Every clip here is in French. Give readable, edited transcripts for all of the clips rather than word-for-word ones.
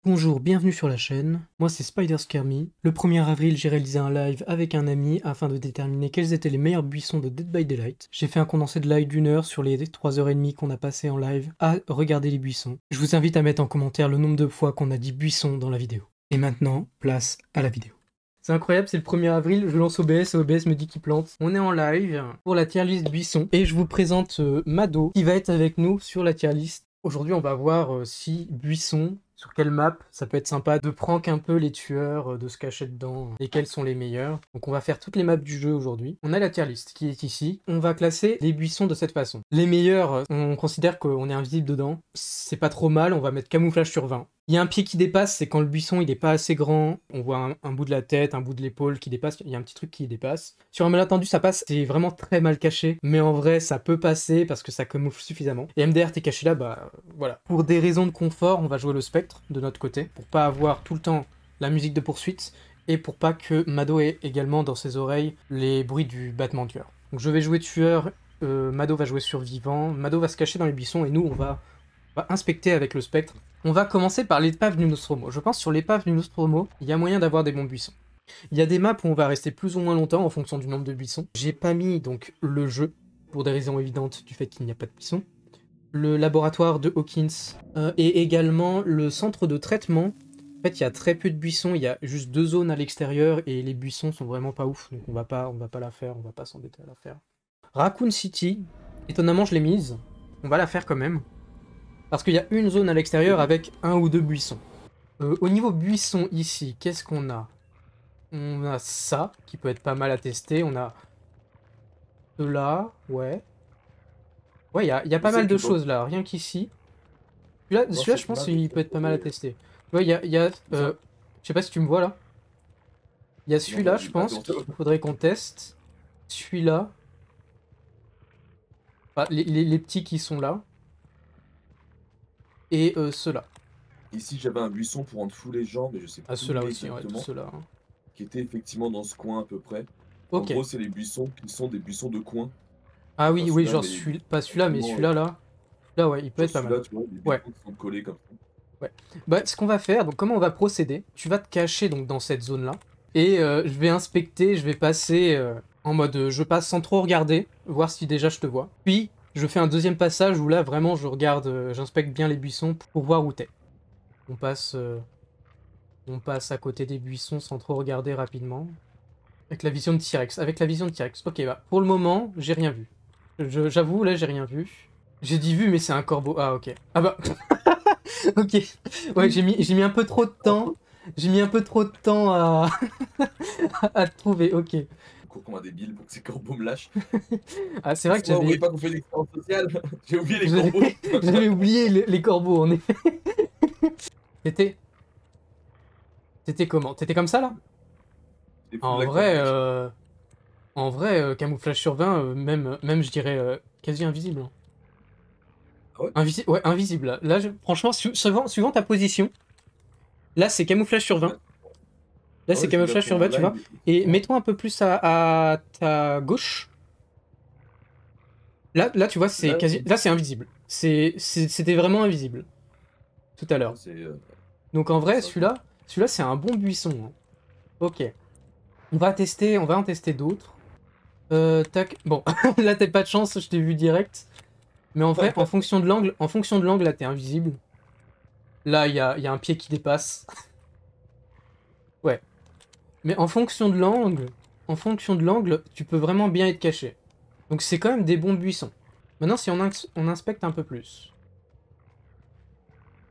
Bonjour, bienvenue sur la chaîne. Moi c'est Spider Scare Me. Le 1er avril, j'ai réalisé un live avec un ami afin de déterminer quels étaient les meilleurs buissons de Dead by Daylight. J'ai fait un condensé de live d'1 heure sur les 3h30 qu'on a passé en live à regarder les buissons. Je vous invite à mettre en commentaire le nombre de fois qu'on a dit buisson dans la vidéo. Et maintenant, place à la vidéo. C'est incroyable, c'est le 1er avril, je lance OBS et OBS me dit qu'il plante. On est en live pour la tier list buisson et je vous présente Mado qui va être avec nous sur la tier list. Aujourd'hui, on va voir si buisson, sur quelle map, ça peut être sympa de prank un peu les tueurs, de se cacher dedans et quels sont les meilleurs. Donc on va faire toutes les maps du jeu aujourd'hui. On a la tier list qui est ici. On va classer les buissons de cette façon. Les meilleurs, on considère qu'on est invisible dedans. C'est pas trop mal, on va mettre camouflage sur 20. Il y a un pied qui dépasse, c'est quand le buisson il est pas assez grand, on voit un bout de la tête, un bout de l'épaule qui dépasse, il y a un petit truc qui dépasse. Sur un malentendu ça passe, c'est vraiment très mal caché, mais en vrai ça peut passer parce que ça camoufle suffisamment. Et MDR t'es caché là, bah voilà. Pour des raisons de confort, on va jouer le spectre de notre côté, pour pas avoir tout le temps la musique de poursuite, et pour pas que Mado ait également dans ses oreilles les bruits du battement de cœur. Donc je vais jouer tueur, Mado va jouer survivant, Mado va se cacher dans les buissons et nous on va inspecter avec le spectre. On va commencer par l'épave du Nostromo. Je pense sur l'épave du Nostromo, il y a moyen d'avoir des bons buissons. Il y a des maps où on va rester plus ou moins longtemps en fonction du nombre de buissons. J'ai pas mis donc le jeu, pour des raisons évidentes du fait qu'il n'y a pas de buissons. Le laboratoire de Hawkins et également le centre de traitement. En fait, il y a très peu de buissons, il y a juste 2 zones à l'extérieur et les buissons sont vraiment pas ouf, donc on va pas la faire, on va pas s'embêter à la faire. Raccoon City, étonnamment je l'ai mise, on va la faire quand même. Parce qu'il y a une zone à l'extérieur avec 1 ou 2 buissons. Au niveau buisson ici, qu'est-ce qu'on a? On a ça, qui peut être pas mal à tester. On a cela, ouais. Ouais, il y a pas mal de choses là, rien qu'ici. Celui-là je pense qu'il peut être pas mal à tester. Ouais, je sais pas si tu me vois là. Il y a celui-là, je pense, qu'il faudrait qu'on teste. Celui-là. Enfin, les petits qui sont là. Et ceux-là. Ici, j'avais un buisson pour rendre fou les gens, mais je sais Ah, plus ceux-là où il est aussi, ouais, tous exactement, ceux-là. Hein. qui était effectivement dans ce coin à peu près. En Ok. gros, c'est les buissons qui sont des buissons de coin. Ah Enfin, oui, oui, celui-là, genre mais pas celui-là, mais effectivement, celui-là là. Là, ouais, il peut genre être pas mal. celui-là, tu vois, des Ouais, buissons qui sont collés comme ça. ouais. Bah, ce qu'on va faire, donc comment on va procéder? Tu vas te cacher donc dans cette zone-là. Et je vais inspecter, je vais passer en mode je passe sans trop regarder, voir si déjà je te vois. Puis, je fais un deuxième passage où là, vraiment, je regarde, j'inspecte bien les buissons pour voir où t'es. On passe à côté des buissons sans trop regarder rapidement. Avec la vision de T-Rex. Avec la vision de T-Rex. Ok, bah, pour le moment, j'ai rien vu. J'avoue, là, j'ai rien vu. J'ai dit vu, mais c'est un corbeau. Ah, ok. Ah bah... ok. Ouais, j'ai mis un peu trop de temps. J'ai mis un peu trop de temps à, à te trouver, ok. Je cours comme un débile pour que ces corbeaux me lâchent. Ah, c'est vrai que Moi, vous voyez pas qu'on fait l'expérience sociale. J'ai oublié les corbeaux. j'avais oublié les corbeaux, en effet. T'étais... T'étais comment? T'étais comme ça, là? J'ai full En la cam, vrai, mec. camouflage sur 20, même je dirais quasi invisible. Hein. Ah ouais? Ouais, invisible. Là, franchement, suivant ta position, là, c'est camouflage sur 20. Ouais. Là, Ah c'est ouais, j'ai vu camouflage après sur 20, un tu vois. live. Et mets-toi un peu plus à ta gauche. Là, tu vois, c'est Là, quasi... Là, c'est invisible. C'était vraiment invisible. Tout à là, l'heure. c'est Donc, en vrai, sympa. celui-là, c'est un bon buisson. Hein. Ok. On va en tester d'autres. Tac. Bon, là, t'as pas de chance, je t'ai vu direct. Mais en vrai, en fonction de l'angle, là, t'es invisible. Là, il y a un pied qui dépasse. Ouais. Mais en fonction de l'angle, tu peux vraiment bien être caché. Donc c'est quand même des bons buissons. Maintenant, si on inspecte un peu plus.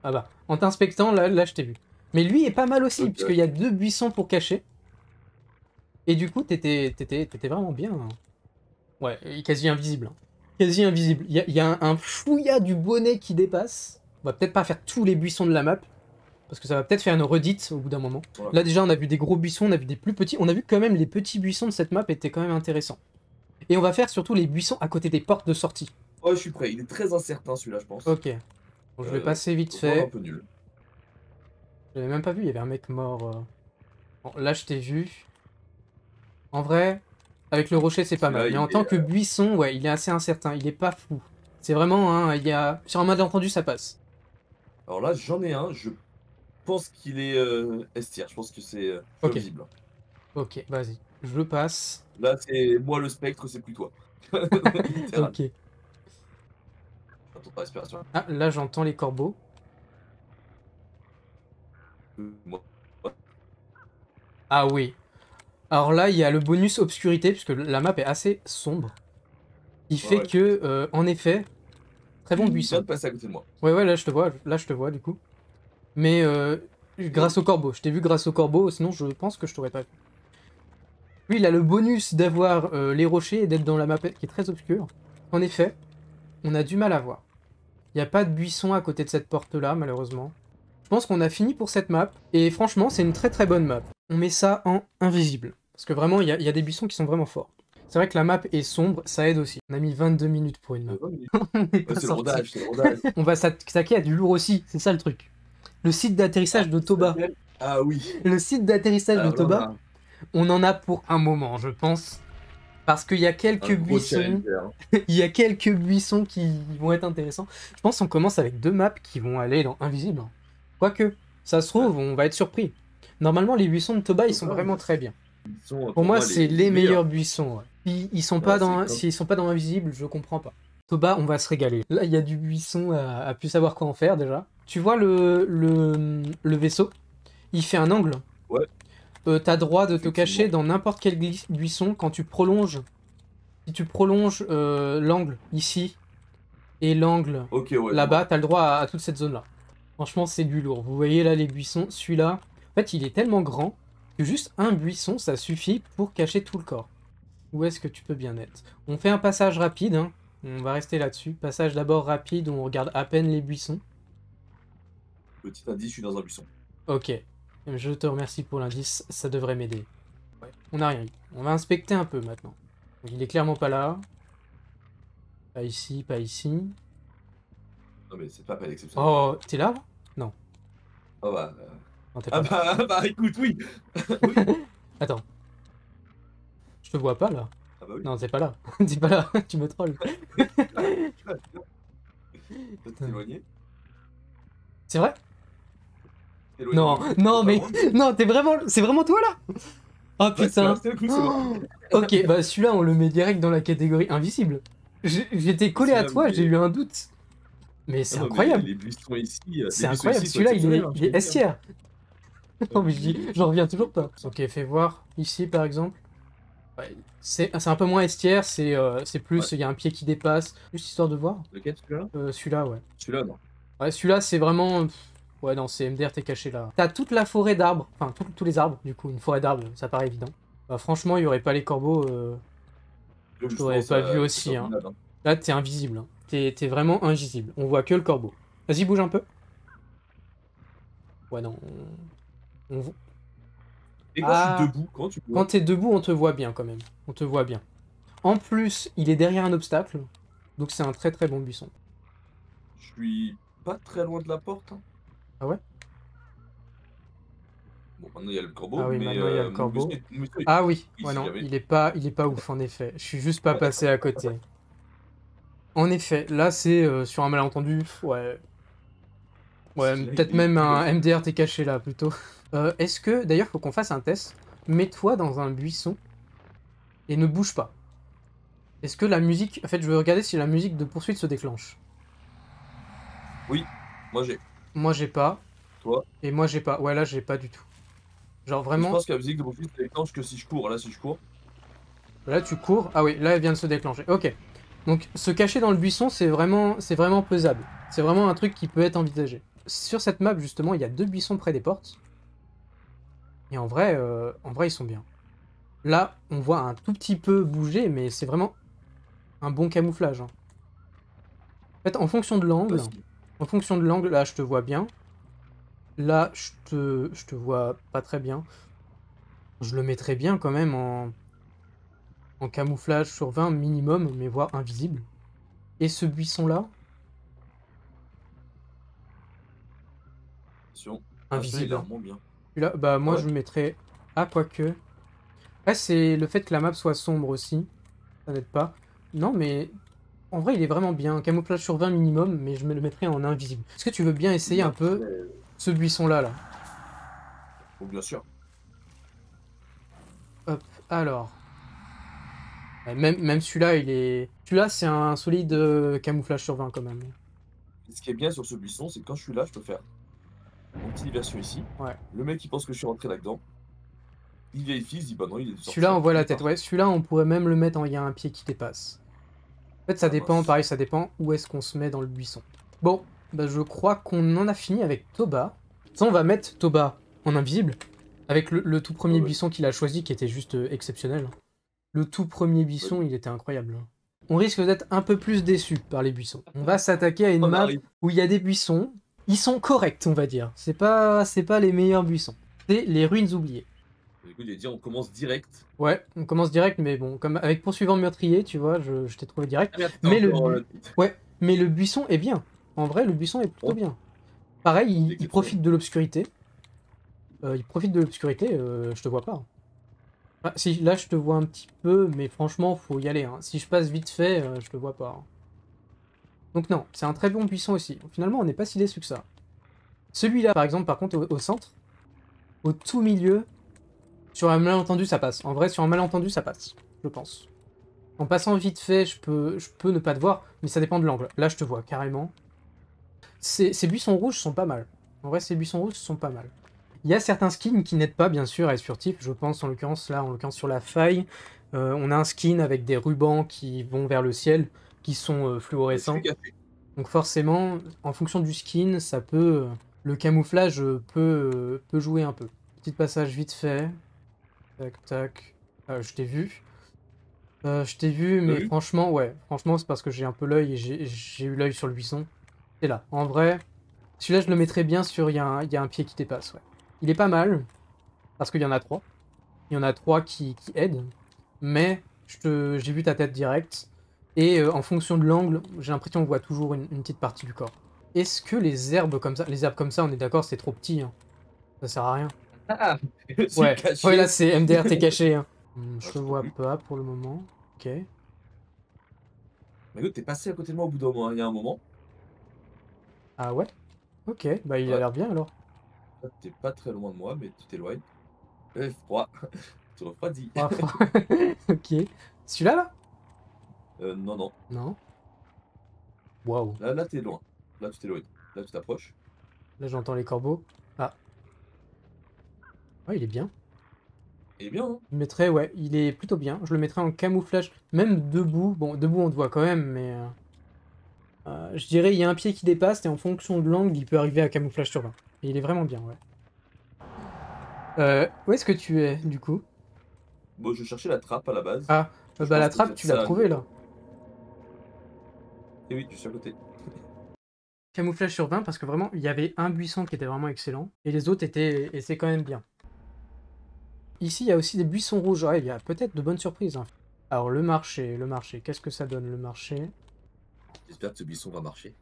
Ah bah, en t'inspectant, là je t'ai vu. Mais lui est pas mal aussi, Ok, puisqu'il ouais. y a 2 buissons pour cacher. Et du coup, t'étais vraiment bien. Hein. Ouais, et quasi invisible. Hein. Quasi invisible. Il y a un fouillat du bonnet qui dépasse. On va peut-être pas faire tous les buissons de la map. Parce que ça va peut-être faire une redite au bout d'un moment. Voilà. Là déjà, on a vu des gros buissons, on a vu des plus petits. On a vu quand même les petits buissons de cette map étaient quand même intéressants. Et on va faire surtout les buissons à côté des portes de sortie. Oh, je suis prêt. Il est très incertain celui-là, je pense. Ok. Bon, je vais passer vite Autant un fait. peu nul. J'avais même pas vu, il y avait un mec mort. Bon, là, je t'ai vu. En vrai, avec le rocher, c'est pas mal. Celui-là, Mais en il tant est. que buisson, ouais, il est assez incertain. Il est pas fou. C'est vraiment, hein, il y a... Sur un malentendu, ça passe. Alors là, j'en ai un. pense qu'il est S tier. Je pense que c'est Ok. visible. Ok, vas-y. Je passe. Là, c'est moi le spectre, c'est plus toi. Littéral. Ok. Attends ta respiration. Ah, là j'entends les corbeaux. Moi. Ah oui. Alors là, il y a le bonus obscurité, puisque la map est assez sombre. Il Ouais, fait ouais. que, en effet, très bon Tu viens buisson. de passer à côté de moi. Ouais, ouais, là je te vois, du coup. Mais grâce au corbeau, je t'ai vu grâce au corbeau, sinon je pense que je t'aurais pas vu. Lui, il a le bonus d'avoir les rochers et d'être dans la map qui est très obscure. En effet, on a du mal à voir. Il n'y a pas de buisson à côté de cette porte-là, malheureusement. Je pense qu'on a fini pour cette map, et franchement, c'est une très très bonne map. On met ça en invisible, parce que vraiment, il y a des buissons qui sont vraiment forts. C'est vrai que la map est sombre, ça aide aussi. On a mis 22 minutes pour une map. On n'est pas C'est le sorti. rodage, c'est le rodage. On va s'attaquer à du lourd aussi, c'est ça le truc. Le site d'atterrissage de Toba. Ah oui. Le site d'atterrissage de Alors là, Toba, on en a pour un moment, je pense. Parce qu'il y a quelques buissons. Il y a quelques buissons qui vont être intéressants. Je pense qu'on commence avec 2 maps qui vont aller dans Invisible. Quoique, ça se trouve, on va être surpris. Normalement, les buissons de Toba, ils sont vraiment très bien. Pour moi, c'est les meilleurs buissons. Ouais. Ils sont pas dans, s'ils sont pas dans Invisible, je comprends pas. Toba, on va se régaler. Là, il y a du buisson à plus savoir quoi en faire déjà. Tu vois le vaisseau? Il fait un angle. Ouais. T'as droit de te cacher dans n'importe quel buisson quand tu prolonges. Si tu prolonges l'angle ici et l'angle là-bas, t'as le droit à toute cette zone-là. Franchement, c'est du lourd. Vous voyez là les buissons. Celui-là, en fait, il est tellement grand que juste un buisson, ça suffit pour cacher tout le corps. Où est-ce que tu peux bien être? On fait un passage rapide, hein. On va rester là-dessus. Passage d'abord rapide où on regarde à peine les buissons. Petit indice, je suis dans un buisson. Ok. Je te remercie pour l'indice, ça devrait m'aider. Ouais. On n'a rien eu. On va inspecter un peu maintenant. Donc, il est clairement pas là. Pas ici, pas ici. Non mais c'est pas d'exception. Oh, t'es là? Non. Oh bah... Non, t'es pas là. bah écoute, oui. Oui. Attends. Je te vois pas là. Ah bah oui. Non, t'es pas là. T'es pas là, tu me trolles. T'es éloigné? C'est vrai? Non, non, mais... Non, t'es vraiment... C'est vraiment toi là? Oh putain. Ok, bah celui-là, on le met direct dans la catégorie invisible. J'étais collé à toi, j'ai eu un doute. Mais c'est incroyable. Les buissons ici... C'est incroyable, celui-là, il est S tier. Non, mais j'en reviens toujours pas. Ok, fais voir. Ici, par exemple. Ouais, c'est un peu moins S tier, c'est plus, il y a un pied qui dépasse. Juste histoire de voir. Lequel, celui-là? Celui-là, ouais. Celui-là, non. Ouais, celui-là, c'est vraiment... Ouais, non, c'est MDR, t'es caché là. T'as toute la forêt d'arbres, enfin, tous les arbres, du coup. Une forêt d'arbres, ça paraît évident. Bah, franchement, il y aurait pas les corbeaux, je t'aurais pas vu aussi, hein. Là, t'es invisible, hein. T'es vraiment invisible. On voit que le corbeau. Vas-y, bouge un peu. Ouais, non. Et quand je suis debout, quand t'es debout, on te voit bien quand même. On te voit bien. En plus, il est derrière un obstacle. Donc c'est un très très bon buisson. Je suis pas très loin de la porte. Hein. Ah ouais? Bon, maintenant il y a le corbeau. Ah oui, mais, maintenant il y a le corbeau. Buisson, ah oui, ouais, non, il est pas ouf en effet. Je suis juste pas passé à côté. En effet, là c'est sur un malentendu. Ouais. Ouais, peut-être même un MDR t'es caché là plutôt. Est-ce que, d'ailleurs, faut qu'on fasse un test. Mets-toi dans un buisson et ne bouge pas. Est-ce que la musique... En fait, je veux regarder si la musique de poursuite se déclenche. Oui, moi j'ai. Moi j'ai pas. Toi? Et moi j'ai pas. Ouais, là j'ai pas du tout. Genre vraiment... Je pense que la musique de poursuite se déclenche que si je cours. Là, si je cours... Là tu cours. Ah oui, là elle vient de se déclencher. Ok. Donc se cacher dans le buisson, c'est vraiment pesable. C'est vraiment un truc qui peut être envisagé. Sur cette map, justement, il y a 2 buissons près des portes. Et en vrai, ils sont bien. Là, on voit un tout petit peu bouger, mais c'est vraiment un bon camouflage. Hein. En fait, en fonction de l'angle, là, je te vois bien. Là, je te vois pas très bien. Je le mettrais bien quand même en camouflage sur 20 minimum, mais voire invisible. Et ce buisson-là, invisible. Là, bah moi je le mettrais... Ah, quoique... Là, c'est le fait que la map soit sombre aussi. Ça n'aide pas. Non, mais... En vrai, il est vraiment bien. Camouflage sur 20 minimum, mais je me le mettrais en invisible. Est-ce que tu veux bien essayer un peu ce buisson-là, là? Bon, bien sûr. Hop, alors. Ouais, même celui-là, il est. Celui-là, c'est un solide camouflage sur 20 quand même. Et ce qui est bien sur ce buisson, c'est que quand je suis là, je peux faire mon petit diversion ici. Ouais. Le mec, il pense que je suis rentré là-dedans. Il vérifie, il se dit bah non, il est sorti. Celui-là, on voit Il la est tête. parti. Ouais, celui-là, on pourrait même le mettre en. Il y a un pied qui dépasse. En fait, ça Ah dépend, mince. pareil, ça dépend où est-ce qu'on se met dans le buisson. Bon, bah, je crois qu'on en a fini avec Toba. Ça, on va mettre Toba en invisible. Avec le tout Ouais, premier ouais. buisson qu'il a choisi, qui était juste exceptionnel. Le tout premier buisson, Vas-y. il était incroyable. On risque d'être un peu plus déçus par les buissons. On va s'attaquer à une On map arrive. où il y a des buissons. Ils sont corrects, on va dire. C'est pas les meilleurs buissons. C'est les ruines oubliées. Écoute, j'ai dit, on commence direct. Ouais, on commence direct, mais bon, comme avec poursuivant meurtrier, tu vois, je t'ai trouvé direct. Ah merde, t'as Mais le encore. but, ouais, mais le buisson est bien. En vrai, le buisson est plutôt Bon, bien. Pareil, il exceptionnel. profite de l'obscurité. Il profite de l'obscurité, je te vois pas. Ah, si, là, je te vois un petit peu, mais franchement, faut y aller. Hein. Si je passe vite fait, je te vois pas. Hein. Donc non, c'est un très bon buisson aussi. Finalement, on n'est pas si déçu que ça. Celui-là, par exemple, par contre, au centre, au tout milieu, sur un malentendu, ça passe. En vrai, sur un malentendu, ça passe, je pense. En passant vite fait, je peux ne pas te voir, mais ça dépend de l'angle. Là, je te vois carrément. Ces buissons rouges sont pas mal. En vrai, ces buissons rouges sont pas mal. Il y a certains skins qui n'aident pas, bien sûr, à être furtif. Je pense, en l'occurrence, là, en l'occurrence, sur la faille, on a un skin avec des rubans qui vont vers le ciel, qui sont Je fluorescents. suis café. Donc forcément, en fonction du skin, ça peut... le camouflage peut jouer un peu. Petit passage vite fait. Tac, tac. Je t'ai vu. Je t'ai vu, T'as mais vu? franchement, ouais. Franchement, c'est parce que j'ai un peu l'œil et j'ai eu l'œil sur le buisson. C'est là. En vrai, celui-là, je le mettrais bien sur... il y a un pied qui dépasse, ouais. Il est pas mal, parce qu'il y en a 3. Il y en a 3 qui aident. Mais j'ai vu ta tête directe. Et en fonction de l'angle, j'ai l'impression qu'on voit toujours une petite partie du corps. Est-ce que les herbes comme ça, on est d'accord, c'est trop petit, hein. Ça sert à rien. Ah, je suis Ouais, ouais, là caché. c'est MDR, t'es caché, hein. Ah, Je je te t'entends vois plus. pas pour le moment. Ok. Mais écoute, t'es passé à côté de moi au bout d'un moment, il y a un moment. Ah ouais? Ok, bah il a Ouais. l'air bien alors. Là, t'es pas très loin de moi, mais tu t'éloignes. Froid. Tu refroidis. Ah, ok. Celui-là là? Non, non. Non. Waouh. Là, t'es loin. Là, tu t'éloignes. Là, tu t'approches. Là j'entends les corbeaux. Ah. Ouais, il est bien. Et bien, hein. Je le mettrais, ouais, il est plutôt bien. Je le mettrais en camouflage, même debout. Bon, debout on te voit quand même, mais je dirais il y a un pied qui dépasse et en fonction de l'angle, il peut arriver à camouflage sur 20. Et il est vraiment bien, ouais. Où est-ce que tu es du coup? Bon, je cherchais la trappe à la base. Ah, Je bah pense la que trappe, peut-être tu l'as ça. trouvée là. Et oui, je suis à côté. Camouflage sur 20 parce que vraiment, il y avait un buisson qui était vraiment excellent et les autres étaient, et c'est quand même bien. Ici, il y a aussi des buissons rouges. Ouais, il y a peut-être de bonnes surprises. Hein. Alors, le marché, qu'est-ce que ça donne le marché? J'espère que ce buisson va marcher.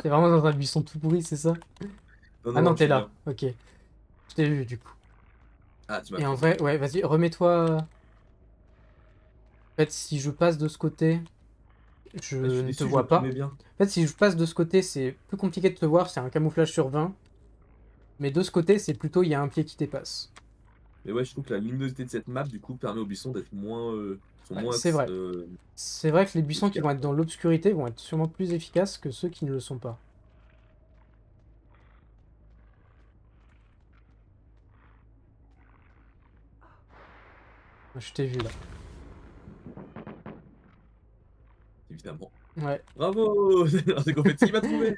T'es vraiment dans un buisson tout pourri, c'est ça? Non, Ah non, non, non, je t'es suis là. bien. Ok. Je t'ai vu du coup. Ah, tu m'as Et en pris. vrai, ouais, vas-y, remets-toi. En fait, si je passe de ce côté, je Ah, je suis ne te déçu, je vois me pas. primais bien. En fait, si je passe de ce côté, c'est plus compliqué de te voir, c'est un camouflage sur 20. Mais de ce côté, c'est plutôt il y a un pied qui dépasse. Mais ouais, je trouve que la luminosité de cette map, du coup, permet aux buissons d'être moins. Sont Ouais, moins c'est vrai. C'est vrai que les buissons qui efficaces, vont être quoi. dans l'obscurité vont être sûrement plus efficaces que ceux qui ne le sont pas. Je t'ai vu là. Évidemment. Ouais, Bravo! C'est qu'en fait, il m'a trouvé!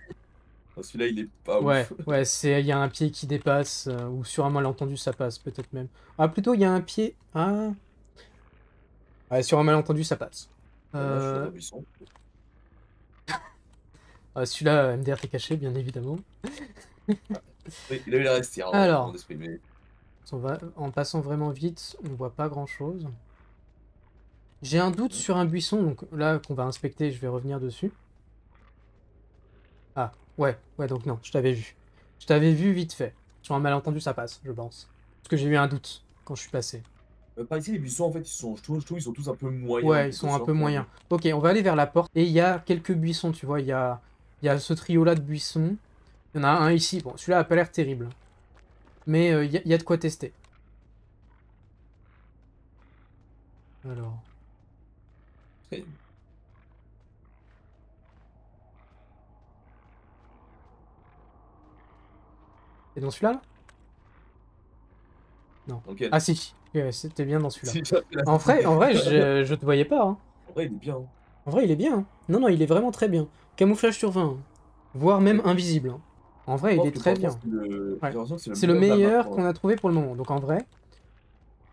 Oh, celui-là, il est pas ouais, ouf. ouais, il y a un pied qui dépasse, ou sur un malentendu ça passe, peut-être même. Ah, plutôt il y a un pied. Ah. Ouais, sur un malentendu ça passe. Là, je suis dans Euh... un buisson. Celui-là, MDR t'est caché, bien évidemment. Ah. Oui, il a eu la restière dans mon Alors, esprit, mais. en passant vraiment vite, on voit pas grand-chose. J'ai un doute sur un buisson, donc là qu'on va inspecter, je vais revenir dessus. Ah, ouais, donc non, je t'avais vu. Je t'avais vu vite fait. Sur un malentendu, ça passe, je pense. Parce que j'ai eu un doute quand je suis passé. Par ici, les buissons, en fait, je trouve ils sont tous un peu moyens, en Ouais, ils quelque sont un peu sorte. Hein. moyens. Ok, on va aller vers la porte. Et il y a quelques buissons, tu vois. Il y a ce trio-là de buissons. Il y en a un ici. Bon, celui-là a pas l'air terrible. Mais y a de quoi tester. Alors. Très- C'est dans celui-là, là? Non. Ok. Ah si. Ouais, c'était bien dans celui-là. Si, j'ai fait la En vrai, je te voyais pas. Hein. En vrai, il est bien. Hein. En vrai, il est bien. Hein. Non, non, il est vraiment très bien. Camouflage sur 20. Hein. Voire même invisible. Hein. En vrai, Je il pense est que très pour l'instant, bien. j'ai Ouais. l'impression que c'est le C'est le meilleur de la map. meilleur Pour qu'on a trouvé pour le moment. Donc en vrai,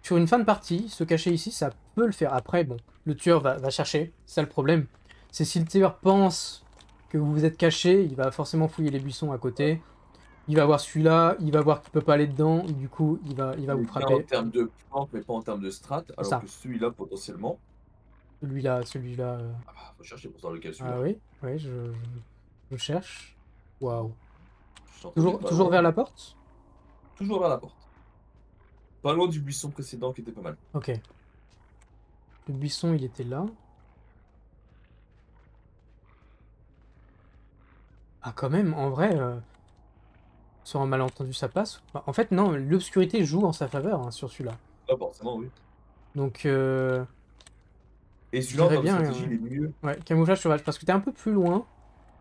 sur une fin de partie, se cacher ici, ça peut le faire. Après, bon, le tueur va chercher. C'est ça le problème. C'est si le tueur pense que vous vous êtes caché, il va forcément fouiller les buissons à côté. Il va voir celui-là, il va voir qu'il peut pas aller dedans. Du coup, il va Il vous est bien en frapper. termes de planque, mais pas en termes de strat. C'est Alors ça. que celui-là, potentiellement. Celui-là, celui-là. Ah bah, faut chercher pour savoir lequel Ah celui-là. oui, oui, je cherche. Waouh. J'entends des pas Toujours loin. vers la porte? Toujours vers la porte. Pas loin du buisson précédent qui était pas mal. Ok. Le buisson, il était là. Ah, quand même, en vrai, sur un malentendu, ça passe. Bah, en fait, non, l'obscurité joue en sa faveur hein, sur celui-là. Ah, forcément, oui. Donc, Et je celui-là, en dirais termes de bien, stratégie, il est mieux. ouais, camouflage sauvage, parce que t'es un peu plus loin.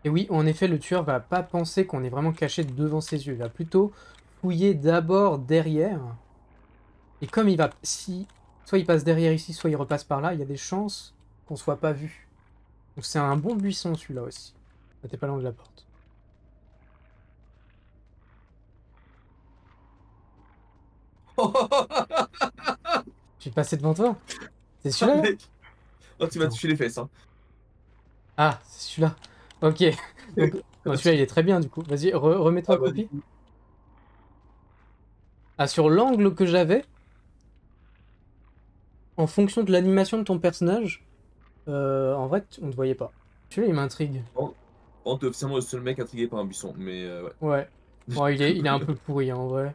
Et oui, en effet, le tueur va pas penser qu'on est vraiment caché devant ses yeux. Il va plutôt fouiller d'abord derrière. Et comme il va, si, soit il passe derrière ici, soit il repasse par là, il y a des chances qu'on soit pas vu. Donc c'est un bon buisson celui-là aussi. Ah, t'es pas loin de la porte. Je vais passer devant toi. C'est Ah, celui-là? mec! Oh, tu m'as Attends. touché les fesses, hein. Ah, c'est celui-là. Ok. Donc, non, celui-là il est très bien du coup. Vas-y, remets-toi Ah, bah, du accroupi. coup. Ah, sur l'angle que j'avais, en fonction de l'animation de ton personnage, en vrai, on te voyait pas. Celui-là il m'intrigue. T'es officiellement le seul mec intrigué par un buisson, mais ouais. Ouais. Bon, il est un peu pourri hein, en vrai.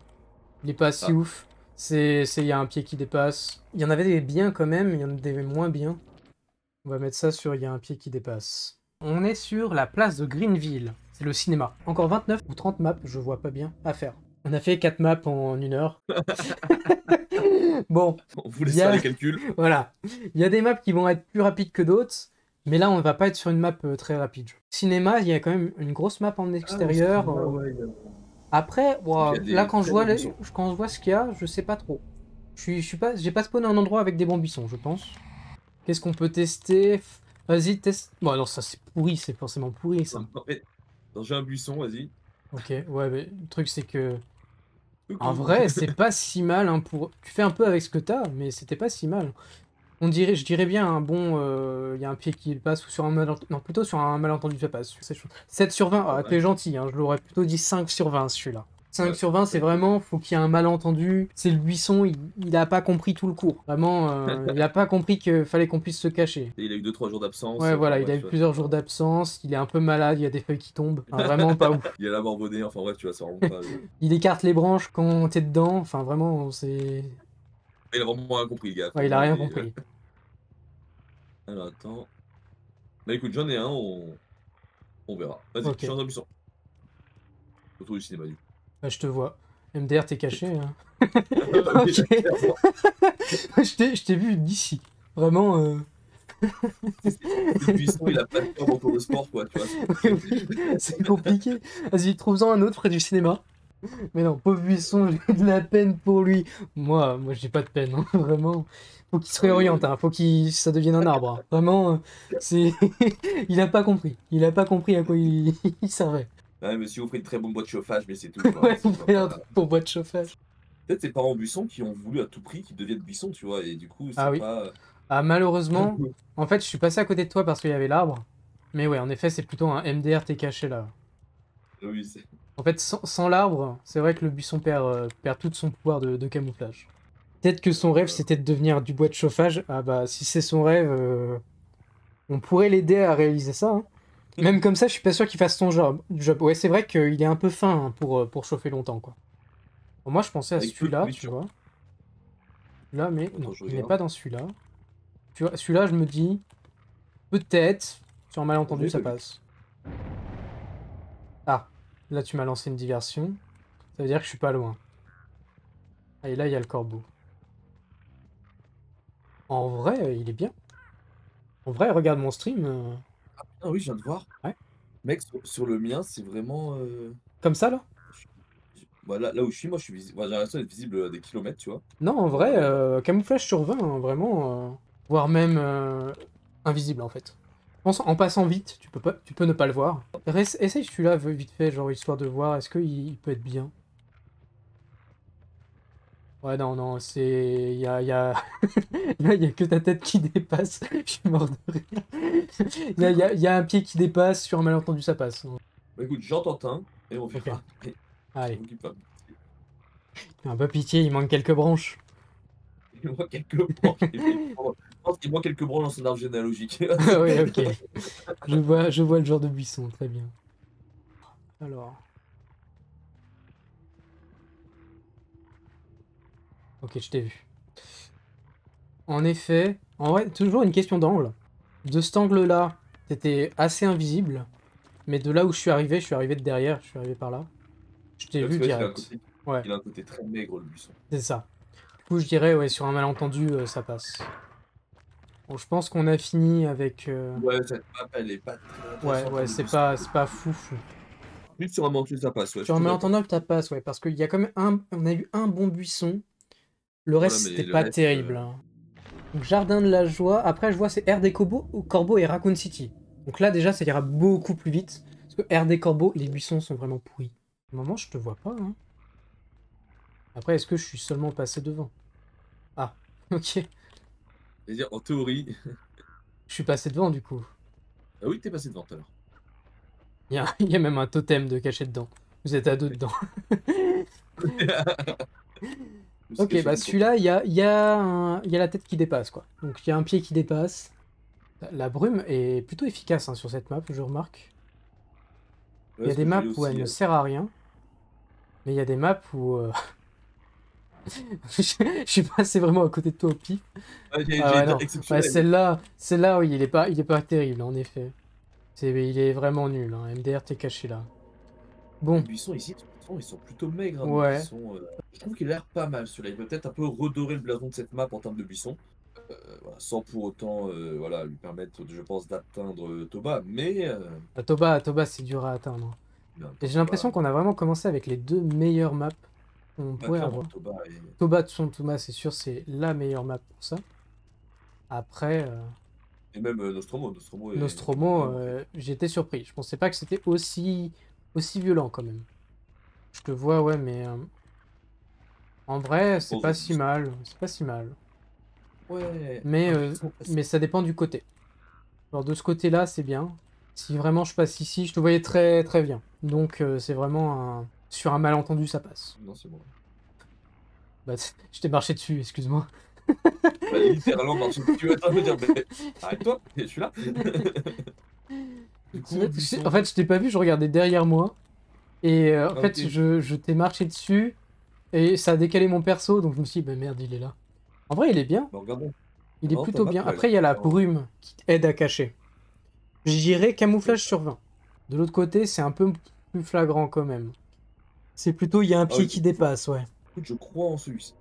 Il est pas si Ah, ouf. Il y a un pied qui dépasse. Il y en avait des biens quand même, il y en a des moins bien. On va mettre ça sur il y a un pied qui dépasse. On est sur la place de Greenville. C'est le cinéma. Encore 29 ou 30 maps, je vois pas bien à faire. On a fait 4 maps en 1 heure. Bon, on vous il laisse y faire a... les calculs. Voilà. Il y a des maps qui vont être plus rapides que d'autres. Mais là, on va pas être sur une map très rapide. Cinéma, il y a quand même une grosse map en Ah, au extérieur. cinéma, ouais. Après, Donc, il y ouah, a là des quand je très vois, bons buissons. quand je vois ce qu'il y a, je sais pas trop. Je suis pas, j'ai pas spawné un endroit avec des bons buissons, je pense. Qu'est-ce qu'on peut tester? Vas-y, teste. Bon, non, ça c'est pourri, c'est forcément pourri ça. Non, mais, j'ai un buisson, vas-y. Ok, ouais, mais le truc c'est que. En Coucou. vrai, c'est pas si mal hein, pour. Tu fais un peu avec ce que t'as, mais c'était pas si mal. On dirait, je dirais bien un bon. Il y a un pied qui passe ou sur un malentendu. Non, plutôt sur un malentendu ça passe. 7 sur 20, Pas ah, mal. t'es gentil, hein, je l'aurais plutôt dit 5 sur 20 celui-là. 5 Ouais, sur 20, c'est c'est cool. vraiment, faut qu'il y ait un malentendu. C'est le buisson, il a pas compris tout le cours. Vraiment, il a pas compris qu'il fallait qu'on puisse se cacher. Et il a eu 2-3 jours d'absence. Ouais, Enfin voilà, il a bref, eu tu vois, plusieurs jours d'absence, il est un peu malade, il y a des feuilles qui tombent. Enfin, vraiment pas ouf. il a la morbonnée, enfin bref, tu vois, ça remonte pas. Il écarte les branches quand t'es dedans, enfin vraiment, c'est... Il a vraiment rien compris, le gars, Ouais, il a vraiment, rien compris. Alors attends. Bah écoute, j'en ai un, on verra. Vas-y, je Ok, suis dans un buisson. Autour du cinéma, du coup. bah, je te vois. MDR, t'es caché, hein. Oui, Ok. clairement. Je t'ai vu d'ici. Vraiment, Le buisson, il a pas de corps en cours de sport, quoi, tu vois. oui, oui, c'est compliqué. Vas-y, trouve-en un autre près du cinéma. Mais non, pauvre Buisson, j'ai de la peine pour lui. Moi j'ai pas de peine, hein, vraiment. Faut qu'il se Ah oui, réoriente, ouais. hein, faut qu'il ça devienne un arbre. Hein. Vraiment, c'est. Il a pas compris. Il a pas compris à quoi il servait. Ouais, monsieur offre une très bonne boîte de chauffage, mais c'est tout, quoi. Ouais, C'est il pas- fait un truc pour boîte de chauffage. Peut-être ses parents buissons qui ont voulu à tout prix qu'ils deviennent buissons, tu vois, et du coup, Ah c'est oui. pas. Ah, malheureusement, en fait, je suis passé à côté de toi parce qu'il y avait l'arbre. Mais ouais, en effet, c'est plutôt un MDR t'es caché là. Oui, c'est. En fait, sans l'arbre, c'est vrai que le buisson perd tout son pouvoir de camouflage. Peut-être que son rêve, c'était de devenir du bois de chauffage. Ah bah, si c'est son rêve, on pourrait l'aider à réaliser ça. Hein. Même comme ça, je suis pas sûr qu'il fasse son job. Ouais, c'est vrai qu'il est un peu fin hein, pour chauffer longtemps, quoi. Bon, moi, je pensais à Avec peu de celui-là, tu nourriture. vois. Là, mais Attends, non, je il n'est regarde. pas dans celui-là. Tu vois, celui-là, je me dis, peut-être, sur un Je malentendu, l'ai ça pas vu. passe. Ah. Là, tu m'as lancé une diversion. Ça veut dire que je suis pas loin. Ah, et là, il y a le corbeau. En vrai, il est bien. En vrai, regarde mon stream. Ah oui, je viens de voir. Ouais. Mec, sur le mien, c'est vraiment, Comme ça, là? bah, là où je suis, moi, je suis visible. J'ai l'impression d'être visible à des kilomètres, tu vois? Non, en Genre vrai, vraiment. camouflage sur 20, hein, vraiment. Voire même invisible, en fait. Je pense en passant vite, tu peux ne pas le voir. Essaye celui-là vite fait, genre histoire de voir, est-ce qu'il peut être bien? Ouais, non, non, c'est... Là, il y a que ta tête qui dépasse. Je suis mort de rire. Il y a un pied qui dépasse, sur un malentendu, ça passe. Non. Bah, écoute, j'en tente un et on Ok, verra. Et je allez. m'occupe pas. Un peu pitié, il manque quelques branches. Il manque quelques branches, effectivement. Je pense qu'il manque quelques branches dans son arbre généalogique. Ah oui, ok. Je vois le genre de buisson, très bien. Alors... Ok, je t'ai vu. En effet, en vrai, toujours une question d'angle. De cet angle-là, t'étais assez invisible. Mais de là où je suis arrivé de derrière, je suis arrivé par là. Je t'ai Là, tu vu vois, direct. Ouais, il a un côté très maigre, le buisson. c'est ça. Du coup, je dirais, ouais, sur un malentendu, ça passe. Bon, je pense qu'on a fini avec... Ouais, cette map, elle est pas très Ouais, intéressante ouais, pour les buissons. c'est pas fou fou. Plus sur un mantu, ça passe, ouais, je Sur suis un tout d'accord. malentendu, ça passe, ouais, parce qu'il y a quand même un... On a eu un bon buisson. Le Voilà, reste, mais c'était le pas reste, terrible, hein. Donc, Jardin de la Joie. Après, je vois, c'est RD Corbeau et Raccoon City. Donc là, déjà, ça ira beaucoup plus vite. Parce que RD Corbeau, les buissons sont vraiment pourris. Au moment, je te vois pas, hein. Après, est-ce que je suis seulement passé devant? Ah, ok. c'est-à-dire, en théorie. Je suis passé devant, du coup. Ah oui, t'es passé devant tout à l'heure. Il y a même un totem de caché dedans. Vous êtes à deux dedans. Je me suis Ok, caché bah sous le totem. celui-là, il y a la tête qui dépasse, quoi. Donc il y a un pied qui dépasse. La brume est plutôt efficace hein, sur cette map, je remarque. Il y Ouais, a ce des que j'ai maps où aussi. elle ne sert à rien, mais il y a des maps où je suis passé vraiment à côté de toi au pif. Ouais, Ah j'allais ouais, dire non. Ouais, exceptionnel. celle-là, oui, il est pas terrible, en effet. Il est vraiment nul, hein. MDR, t'es caché là. Les Bon, buissons ici, de toute façon, ils sont plutôt maigres, hein, donc ils ouais. sont. Je trouve qu'il a l'air pas mal celui-là. Il peut peut-être un peu redorer le blason de cette map en termes de buissons. Voilà, sans pour autant voilà, lui permettre, je pense, d'atteindre Toba, mais. Toba, c'est dur à atteindre. Mais en même Et temps, j'ai Toba, l'impression qu'on a vraiment commencé avec les deux meilleures maps qu'on bah, pourrait clairement, avoir. Toba est. Toba de son Thomas, c'est sûr, c'est la meilleure map pour ça. Après, Et même Nostromo est Nostromo, vraiment très. j'étais surpris. Je pensais pas que c'était aussi violent quand même. Je te vois, ouais, mais en vrai, Je c'est pense pas au si buisson. mal. C'est pas si mal. Ouais, Mais, un euh, buisson facile. mais ça dépend du côté. Alors de ce côté-là, c'est bien. Si vraiment je passe ici, je te voyais très très bien. Donc c'est vraiment un... Sur un malentendu, ça passe. Non, c'est bon. Bah, je t'ai marché dessus, excuse-moi. Bah, littéralement marcher dessus. Attends, me dire, mais arrête-toi, je suis là. Du coup, En buisson. fait, je t'ai pas vu, je regardais derrière moi. Et en Ah, fait, ok. je t'ai marché dessus. Et ça a décalé mon perso, donc je me suis dit, bah merde, il est là. En vrai, il est bien. Bah, regardons. Il est Non, ta plutôt map, bien. ouais, elle Après, il y a est la super. brume qui aide à cacher. J'irais Oui. camouflage sur 20. De l'autre côté, c'est un peu plus flagrant quand même. C'est plutôt, il y a un Ah pied oui, qui dépasse, ouais. écoute, je crois en celui-ci.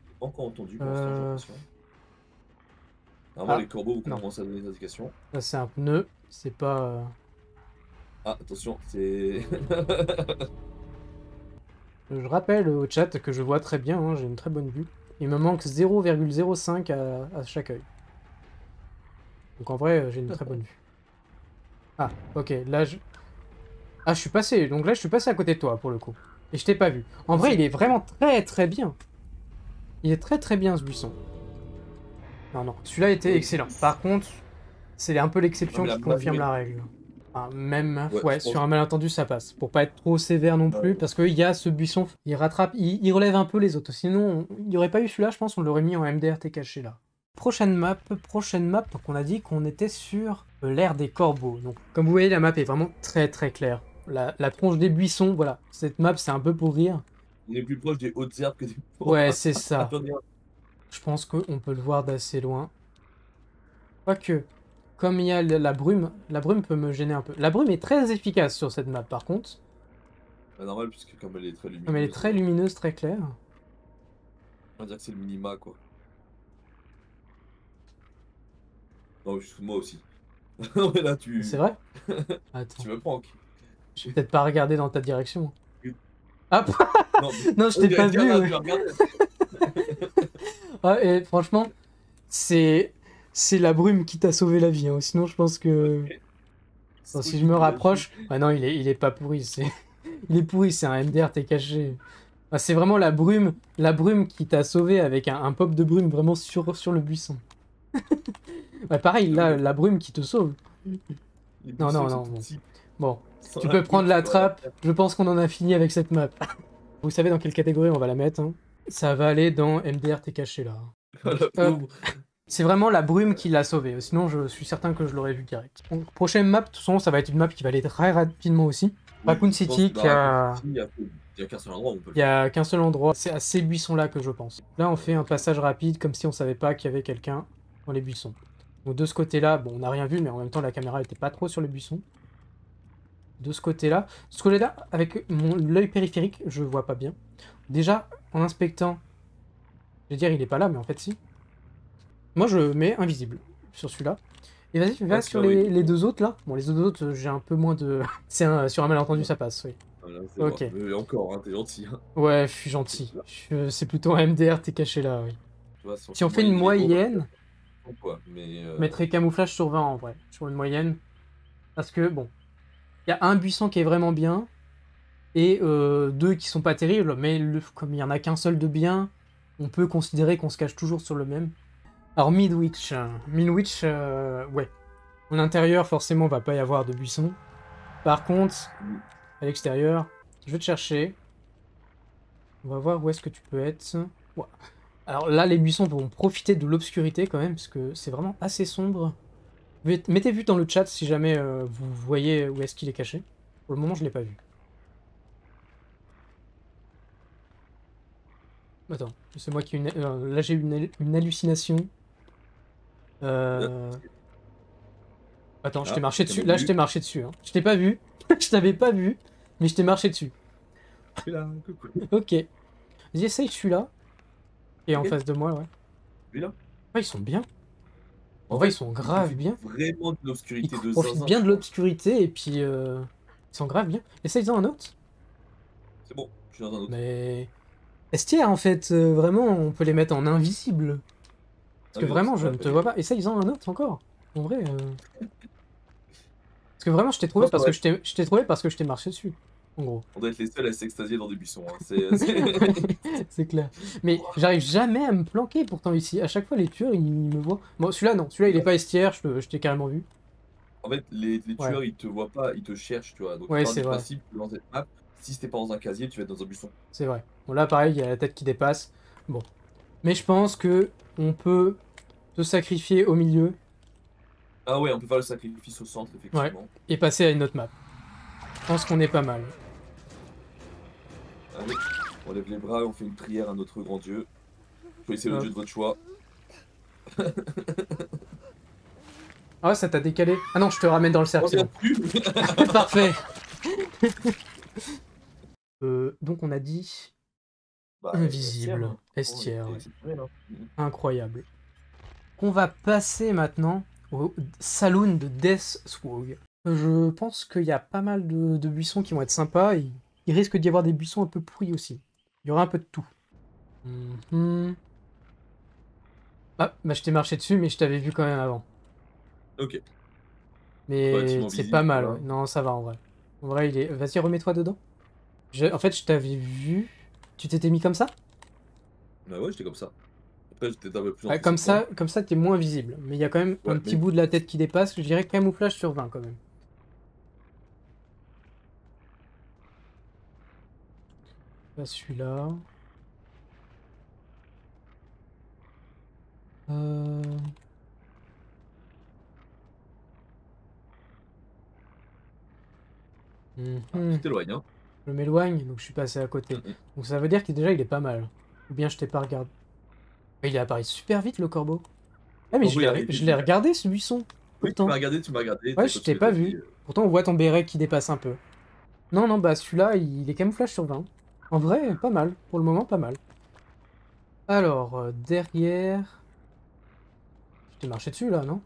J'ai pas encore entendu pour l'instant, j'ai Euh... l'impression. Normalement, Ah, les corbeaux vont non. commencer à donner des indications. Ça, c'est un pneu. C'est pas... Ah, attention, c'est. Je rappelle au chat que je vois très bien, hein, j'ai une très bonne vue. Il me manque 0,05 à chaque œil. Donc en vrai, j'ai une très bonne vue. Ah, ok, là je... Ah, je suis passé, donc là je suis passé à côté de toi pour le coup. Et je t'ai pas vu. En Ah, vrai, il est vraiment très très bien. Il est très très bien ce buisson. Non, non, celui-là était Et- excellent. Par contre, c'est un peu Non, l'exception mais la qui confirme majorité. la règle. Enfin, même, Ouais, je ouais, pense. sur un malentendu, ça passe. Pour pas être trop sévère non plus, Ouais. parce qu'il y a ce buisson, il rattrape, il relève un peu les autres. Sinon, il n'y aurait pas eu celui-là, je pense, on l'aurait mis en MDRT caché là. Prochaine map, donc on a dit qu'on était sur l'ère des corbeaux. Donc, comme vous voyez, la map est vraiment très très claire. La tronche des buissons, voilà. Cette map, c'est un peu pour rire. On est plus proche des hautes herbes que des Ouais, bois. c'est ça. Attendez, Je pense qu'on peut le voir d'assez loin. Quoique, comme il y a la brume peut me gêner un peu. La brume est très efficace sur cette map, par contre. Bah, normal, puisque comme elle est très Non, mais elle est lumineuse, très lumineuse, très claire. on va dire que c'est le minima, quoi. Non, moi aussi. Non, mais là, C'est tu... vrai? Attends, tu me prank. j'ai peut-être pas regardé dans ta direction. Ah, Non, mais... non, je On t'ai dirait pas que vu, ouais. tu regardes. Ah, et franchement, c'est la brume qui t'a sauvé la vie, hein. Sinon, je pense que... Bon, si je me Solide, rapproche... Ah non, il est pas pourri, c'est... Il est pourri, c'est un MDR, t'es caché. Ah, c'est vraiment la brume qui t'a sauvé avec un pop de brume vraiment sur le buisson. Ouais, pareil, là, la brume qui te sauve. les Non, buissons, non, ils sont non, tout bon. petits. Bon, Sans tu la peux brume, prendre tu la peux rien trappe. faire. Je pense qu'on en a fini avec cette map. Vous savez dans quelle catégorie on va la mettre, hein. Ça va aller dans MDR, t'es caché, là. Ah, Donc, la hop. pauvre. C'est vraiment la brume qui l'a sauvé. Sinon, je suis certain que je l'aurais vu direct. Donc, prochaine map, de toute façon, ça va être une map qui va aller très rapidement aussi. Oui, Raccoon je pense City, que dans Raccoon City, il y a qu'un seul endroit où on peut le il y faire. a qu'un seul endroit. C'est à ces buissons-là que je pense. Là, on fait un passage rapide, comme si on savait pas qu'il y avait quelqu'un dans les buissons. Donc, de ce côté-là, bon, on n'a rien vu, mais en même temps, la caméra était pas trop sur les buissons. De ce côté-là, avec l'œil périphérique, je vois pas bien. Déjà, en inspectant, je vais dire, il est pas là, mais en fait, si. Moi, je mets invisible sur celui-là. Et vas-y, va Ouais, sur bah oui. les deux autres là. Bon, les deux autres, j'ai un peu moins de. C'est sur un malentendu, ça passe, oui. Voilà, c'est vrai. Ok. Mais encore, hein, t'es gentil. Hein. Ouais, je suis gentil. C'est plutôt un MDR, t'es caché là, oui. Tu vois, Si on fait une il est gros, bah, moyenne, quoi. Mais je mettrais camouflage sur 20 en vrai, sur une moyenne. Parce que, bon, il y a un buisson qui est vraiment bien, et deux qui sont pas terribles, mais comme il y en a qu'un seul de bien, on peut considérer qu'on se cache toujours sur le même. Alors, Midwich. Midwich, ouais. En intérieur, forcément, va pas y avoir de buisson. Par contre, à l'extérieur, je vais te chercher. On va voir où est-ce que tu peux être. Ouais. Alors là, les buissons vont profiter de l'obscurité quand même, parce que c'est vraiment assez sombre. Mettez vu dans le chat si jamais vous voyez où est-ce qu'il est caché. Pour le moment, je l'ai pas vu. Attends, c'est moi qui ai là j'ai eu une hallucination. Attends, je t'ai marché dessus. Là, je t'ai marché dessus. Hein. Je t'ai pas vu. Je t'avais pas vu, mais je t'ai marché dessus. Là, coucou. Ok. Vas-y, essaye celui-là. Et en face de moi, ouais. Lui-là. Ouais, ils sont bien. En En vrai, ils fait, sont il grave profite bien. vraiment de Ils l'obscurité de profitent zinzin, bien je de crois. l'obscurité et puis ils sont grave bien. Essaye-en un autre. C'est bon, je suis dans un autre. Mais Estière, en fait, vraiment, on peut les mettre en invisible. Parce Ah que oui, non, vraiment, c'est je pas ne la te peine. vois pas. Essaye-en un autre encore. En vrai. Parce que vraiment, je t'ai Je trouvé pense qu'on parce va que être, je t'ai trouvé parce que je t'ai marché dessus. En gros. on doit être les seuls à s'extasier dans des buissons. Hein. C'est clair. Mais j'arrive jamais à me planquer pourtant ici. À chaque fois, les tueurs, ils me voient. Bon, celui-là, non. Celui-là, il est pas estière. Je t'ai carrément vu. En fait, les Ouais. tueurs, ils te voient pas, ils te cherchent, tu vois. Donc, Ouais, ils partent c'est du vrai. principe que dans cette map, si t'es pas dans un casier, tu vas être dans un buisson. C'est vrai. Bon, là, pareil, il y a la tête qui dépasse. Bon. Mais je pense que on peut se sacrifier au milieu. Ah ouais, on peut faire le sacrifice au centre, Ouais. effectivement. Et passer à une autre map. Je pense qu'on est pas mal. Allez, on lève les bras et on fait une prière à notre grand Dieu. Choisissez le Hop. Dieu de votre choix. Ah ouais, ça t'a décalé. Ah non, je te ramène dans le cercle. On C'est bon. Parfait. Donc on a dit Bah, invisible, hein. estière, Oh, ouais. exceptionnel, hein. Incroyable. On va passer maintenant au saloon de Death Swag. Je pense qu'il y a pas mal de buissons qui vont être sympas. Et il risque d'y avoir des buissons un peu pourris aussi. Il y aura un peu de tout. Ah, bah je t'ai marché dessus, mais je t'avais vu quand même avant. Ok. Mais Relativement c'est visible, pas mal, ça va. ouais. Non, ça va en vrai. En vrai, il est... Vas-y, remets-toi dedans. En fait, je t'avais vu... Tu t'étais mis comme ça? Bah ouais, j'étais comme ça. Après, j'étais un peu plus Ouais, anticipant. comme ça, t'es moins visible. Mais il y a quand même Ouais, un petit mais bout de la tête qui dépasse. Je dirais camouflage sur 20 quand même. Pas celui-là. Euh... ah, mhm. tu t'éloignes, hein. Je m'éloigne, donc je suis passé à côté. Mhm. Donc ça veut dire qu'il déjà il est pas mal. Ou bien je t'ai pas regardé. Ah, il est apparu super vite le corbeau. Ah mais Corbeau, il arrive je vite, l'ai vite. regardé ce buisson. Oui, tu Pourtant. m'as regardé, Ouais, t'as je t'ai continué pas ta vie. vu. Pourtant on voit ton béret qui dépasse un peu. Non, non, bah celui-là, il est camouflage sur 20. En vrai, pas mal. Pour le moment, pas mal. Alors, derrière... Je t'ai marché dessus, là, non?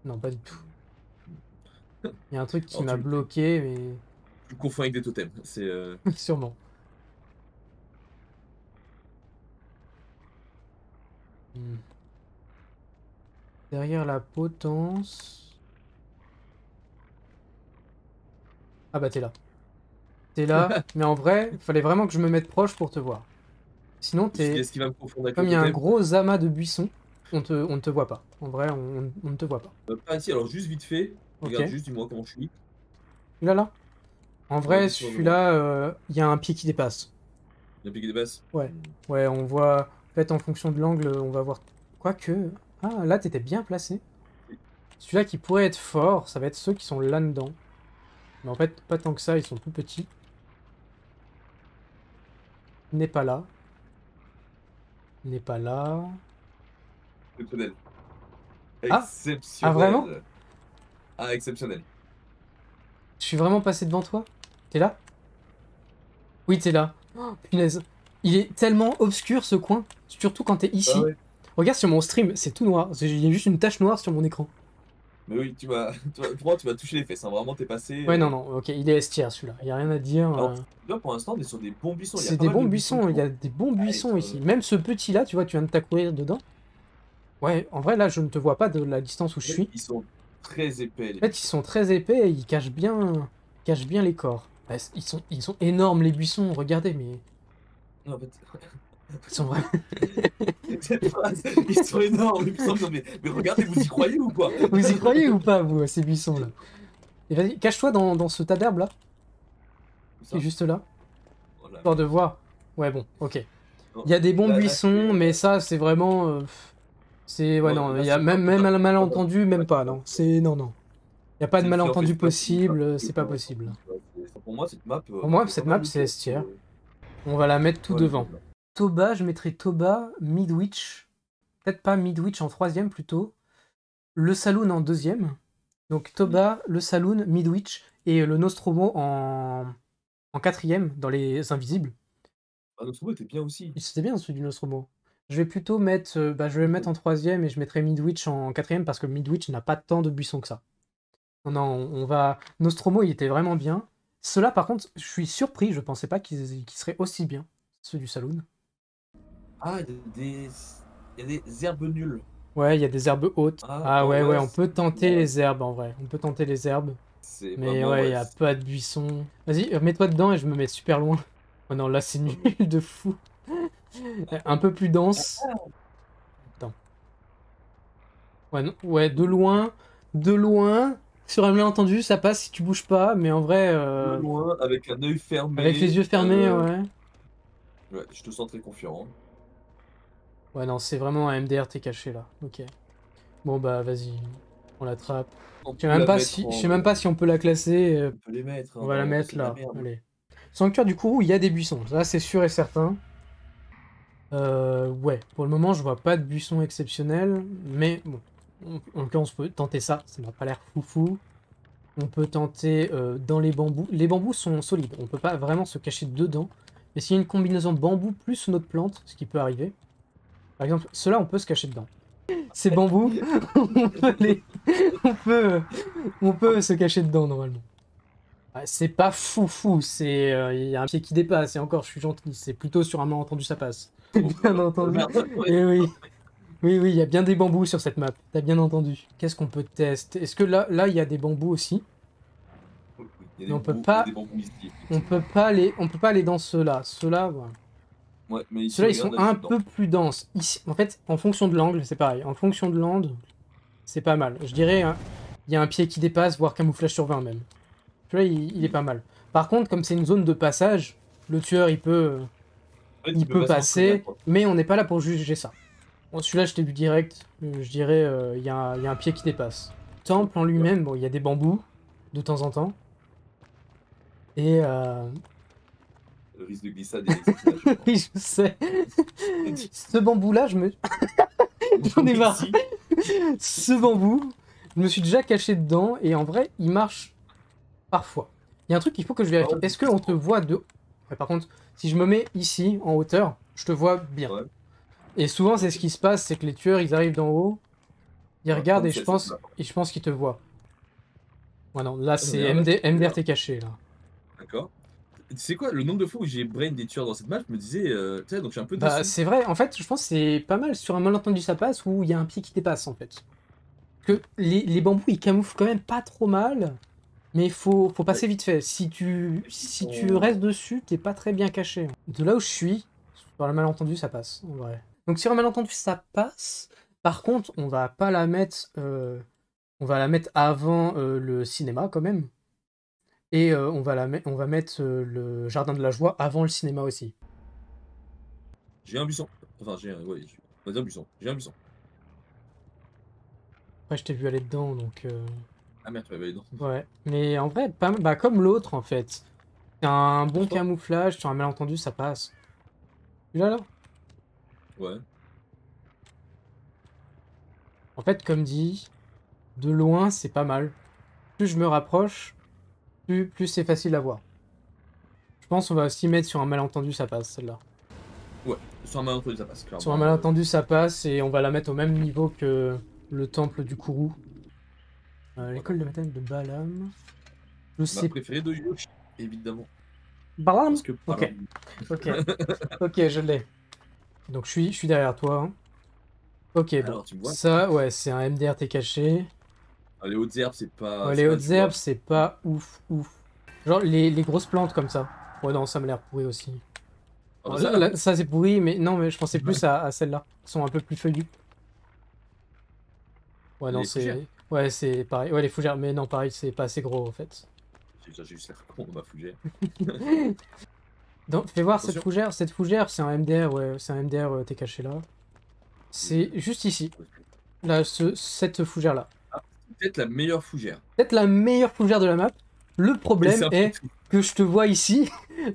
Non, pas du tout. Il y a un truc qui Alors m'a bloqué, mais... tu me confonds avec des totems. C'est Sûrement. Hmm. Derrière la potence... Ah bah t'es là. T'es là, mais en vrai, il fallait vraiment que je me mette proche pour te voir. Sinon, t'es... Est-ce qu'il va me confondre avec Comme le il y a un totem? gros amas de buissons, on ne te voit pas. En vrai, on ne te voit pas. Pas ici, alors juste vite fait. Ok. Regarde juste, dis-moi comment je suis. Là, là. En Ouais, vrai, dis-moi comment. celui-là, il y a un pied qui dépasse. Il a piqué des basses. Ouais. Ouais, on voit... En fait, en fonction de l'angle, on va voir... Quoique... Ah, là, t'étais bien placé. Celui-là qui pourrait être fort, ça va être ceux qui sont là-dedans. Mais en fait, pas tant que ça, ils sont tout petits. N'est pas là. N'est pas là. Exceptionnel. Ah! Ah, vraiment? Exceptionnel. Ah, exceptionnel. Je suis vraiment passé devant toi? T'es là? Oui, t'es là. Oh, punaise. Il est tellement obscur, ce coin. Surtout quand t'es Ah ici. ouais. Regarde sur mon stream, c'est tout noir. Il y a juste une tache noire sur mon écran. Mais oui, pour moi, tu m'as touché les fesses. Hein. Vraiment, t'es passé. Ouais, non, non, ok, il est S tier celui-là. Y a rien à dire. Alors, là, pour l'instant, on est sur des bons buissons. Il y a C'est pas des mal bons de buissons buissons, qui il y vont a des bons buissons être. ici. Même ce petit-là, tu vois, tu viens de t'accourir dedans. Ouais, en vrai, là, je ne te vois pas de la distance où je suis. Ils sont très épais, En les fait, ils buissons. sont très épais et cachent bien les corps. Ouais, ils sont énormes, les buissons, regardez, mais... Non, en fait. Ils sont vraiment... Cette phrase, ils sont énormes, les buissons. Non, mais regardez, vous y croyez ou quoi? Vous y croyez ou pas, vous, à ces buissons-là? Et vas-y, cache-toi dans ce tas d'herbes, là, qui est Ça, juste là. voilà. Histoire de voir. Ouais, bon, ok. Non, Il y a des bons là, buissons, mais ça, c'est vraiment... c'est... Ouais, non, non, là, il y a c'est pas. même un Pas mal. malentendu, même pas, Ouais, non. C'est... Non, non. Il n'y a pas de c'est le fait, en fait, malentendu cette map, c'est ultra possible, c'est compliquée pas pour l'instant. possible. Pour moi, cette map Pour moi, fait pas cette mal map, de c'est tours. S tier. On va la mettre tout Ouais, elle est devant. bonne, là. Toba, je mettrai Toba, Midwich. Peut-être pas Midwich en troisième plutôt. Le Saloon en deuxième. Donc Toba, le Saloon, Midwich et le Nostromo en quatrième dans les Invisibles. Ah, notre robot était bien aussi. C'était bien celui du Nostromo. Je vais plutôt mettre, je vais le mettre en troisième et je mettrai Midwich en quatrième parce que Midwich n'a pas tant de buissons que ça. Non, non, on va... Nostromo, il était vraiment bien. Ceux-là, par contre, je suis surpris, je pensais pas qu'ils seraient aussi bien, ceux du Saloon. Ah, il y a des herbes nulles. Ouais, il y a des herbes hautes. Ah, Ah bon, ouais, ouais, ouais, on peut tenter ouais, les herbes en vrai. On peut tenter les herbes. c'est Mais vraiment, ouais, il y ouais. a pas de buissons. Vas-y, mets-toi dedans et je me mets super loin. Oh non, là c'est nul de fou. Un peu plus dense. Attends. Ouais, non, ouais, de loin. De loin. Sur un entendu, ça passe si tu bouges pas. Mais en vrai, De loin, avec un œil avec les fermé. yeux fermés, ouais. Ouais, je te sens très confiant. Hein. Ouais, non, c'est vraiment un MDRT caché là. Ok. Bon bah vas-y, on l'attrape. On Je sais peut même la pas mettre si, je en. sais même pas si on peut la classer. On peut les mettre On hein, va la dans mettre C'est de la là. merde. Allez. Sanctuaire du Kourou, il y a des buissons. Ça, c'est sûr et certain. Ouais, pour le moment, je vois pas de buissons exceptionnels. Mais bon, en tout cas, on peut tenter ça. Ça m'a pas l'air foufou. On peut tenter dans les bambous. Les bambous sont solides. On peut pas vraiment se cacher dedans. Mais s'il y a une combinaison bambou plus une autre plante, ce qui peut arriver. Par exemple, ceux-là, on peut se cacher dedans. Ces bambous, on peut les... on peut, on peut se cacher dedans normalement. Ah, c'est pas foufou, c'est il y a un pied qui dépasse et encore je suis gentil, c'est plutôt sur un malentendu ça passe. Bien entendu. Et oui, oui, oui, il y a bien des bambous sur cette map. T'as bien entendu. Qu'est-ce qu'on peut tester? Est-ce que là il y a des bambous aussi? Il y Mais a on peut il y a pas, des bambous ici. on peut pas aller dans ceux-là. Ceux-là, voilà. Ouais, mais ici, Ceux-là ils regarde, sont là, un dedans. peu plus denses. Ici, en fait, en fonction de l'angle, c'est pareil. En fonction de l'angle, c'est pas mal. Je dirais, hein, il y a un pied qui dépasse, voire camouflage sur 20 même. Celui-là, il est pas mal. Par contre, comme c'est une zone de passage, le tueur, En fait, il peut en passer, travers, quoi. mais on n'est pas là pour juger ça. Bon, celui-là, je t'ai vu direct. Je dirais, il y a un pied qui dépasse. Le temple en lui-même, bon, il y a des bambous, de temps en temps. Et, Le risque de glissade est exceptionnel. oui, je sais. Ce bambou-là, j'en ai marre. Ici, Ce bambou, je me suis déjà caché dedans, et en vrai, il marche parfois. Il y a un truc qu'il faut que je vérifie. Est-ce qu'on te voit de... Ouais, par contre, si je me mets ici, en hauteur, je te vois bien. Ouais. Et souvent, c'est ce qui se passe, c'est que les tueurs, ils arrivent d'en haut, ils Ouais, regardent donc et c'est- je c'est pense, ça. qu'ils te voient. Ouais, non, là, c'est Regarde, là, je peux MDR faire. t'es caché, là. D'accord. Tu sais quoi? Le nombre de fois où j'ai brain des tueurs dans cette map, je me disais, tu sais, donc je suis un peu Bah, déçu. c'est vrai, en fait, je pense que c'est pas mal sur un malentendu ça passe où il y a un pied qui dépasse, en fait. Que les bambous, ils camouflent quand même pas trop mal, mais faut Ouais. passer vite fait. Si tu restes dessus, t'es pas très bien caché. De là où je suis, sur le malentendu, ça passe, en vrai. Donc sur un malentendu, ça passe. Par contre, on va pas la mettre... on va la mettre avant le cinéma, quand même. Et on va mettre le Jardin de la Joie avant le cinéma aussi. J'ai un buisson. Enfin, j'ai un. Ouais, on va dire buisson. J'ai un buisson. Après, je t'ai vu aller dedans, donc... Ah merde, tu m'avais non. Ouais. Mais en vrai, pas... bah, comme l'autre, en fait. C'est un bon Je crois. camouflage, sur un malentendu, ça passe. Là, là. Ouais. En fait, comme dit, de loin, c'est pas mal. Plus je me rapproche, plus c'est facile à voir. Je pense qu'on va aussi mettre sur un malentendu, ça passe, celle-là. Ouais. Sur un malentendu, ça passe, Sur un clairement. malentendu, ça passe, et on va la mettre au même niveau que le temple du Kourou. Voilà. L'école de maternelle de Balam. Je Ma sais... préférée de Yoshi, évidemment. Balam? Parce que Ok, Palam. ok, ok, je l'ai. Donc je suis derrière toi, hein. Ok, bon. Alors, tu me vois? Ça, ouais, c'est un MDR, t'es caché. Les hautes herbes, Ouais, c'est les pas hautes herbes, jouable. c'est pas ouf, ouf. Genre les grosses plantes comme ça. Ouais, non, ça m'a l'air pourri aussi. Ah Bon, bah ça, oui. ça c'est pourri, mais non, mais je pensais plus à celles-là. Elles sont un peu plus feuillues. Ouais, non, Les fougères. c'est... Ouais, c'est pareil. Ouais, les fougères, mais non, pareil, c'est pas assez gros, en fait. J'ai juste l'air con dans ma fougère. Donc, fais voir cette Attention. fougère. Cette fougère, c'est un MDR, ouais, c'est un MDR, t'es caché là. C'est juste ici. Là, cette fougère-là. Ah, c'est peut-être la meilleure fougère. Peut-être la meilleure fougère de la map. Le Et c'est problème un peu est tout. que je te vois ici.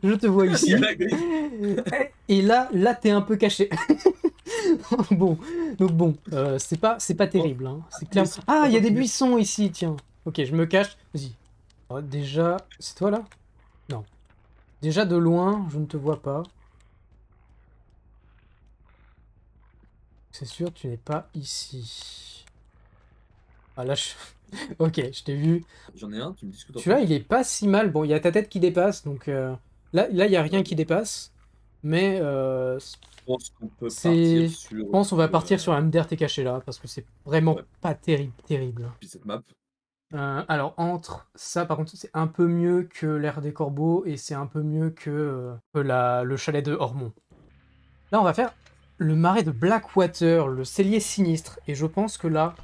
Je te vois Il y a ici. la grille. Et là, t'es un peu caché. Bon, donc bon, c'est pas Bon. terrible, hein. C'est Mais clair. si, Ah, t'as il y a pas des fougère. buissons ici, tiens. Ok, je me cache. Vas-y. Déjà, c'est toi là? Non. Déjà de loin, je ne te vois pas. C'est sûr, tu n'es pas ici. Ah là, je... Ok, je t'ai vu. J'en ai un, tu me dis ce que t'en Celui-là, il penses? est pas si mal. Bon, il y a ta tête qui dépasse, donc là, il y a rien Ouais. qui dépasse. Mais Je pense qu'on peut partir c'est... Je sur. pense qu'on va partir sur un MDR t'es caché là, parce que c'est vraiment Ouais, pas terrible, terrible. puis cette map. Alors, entre ça, par contre, c'est un peu mieux que l'ère des corbeaux et c'est un peu mieux que le chalet de Hormont. Là, on va faire le marais de Blackwater, le cellier sinistre. Et je pense que là,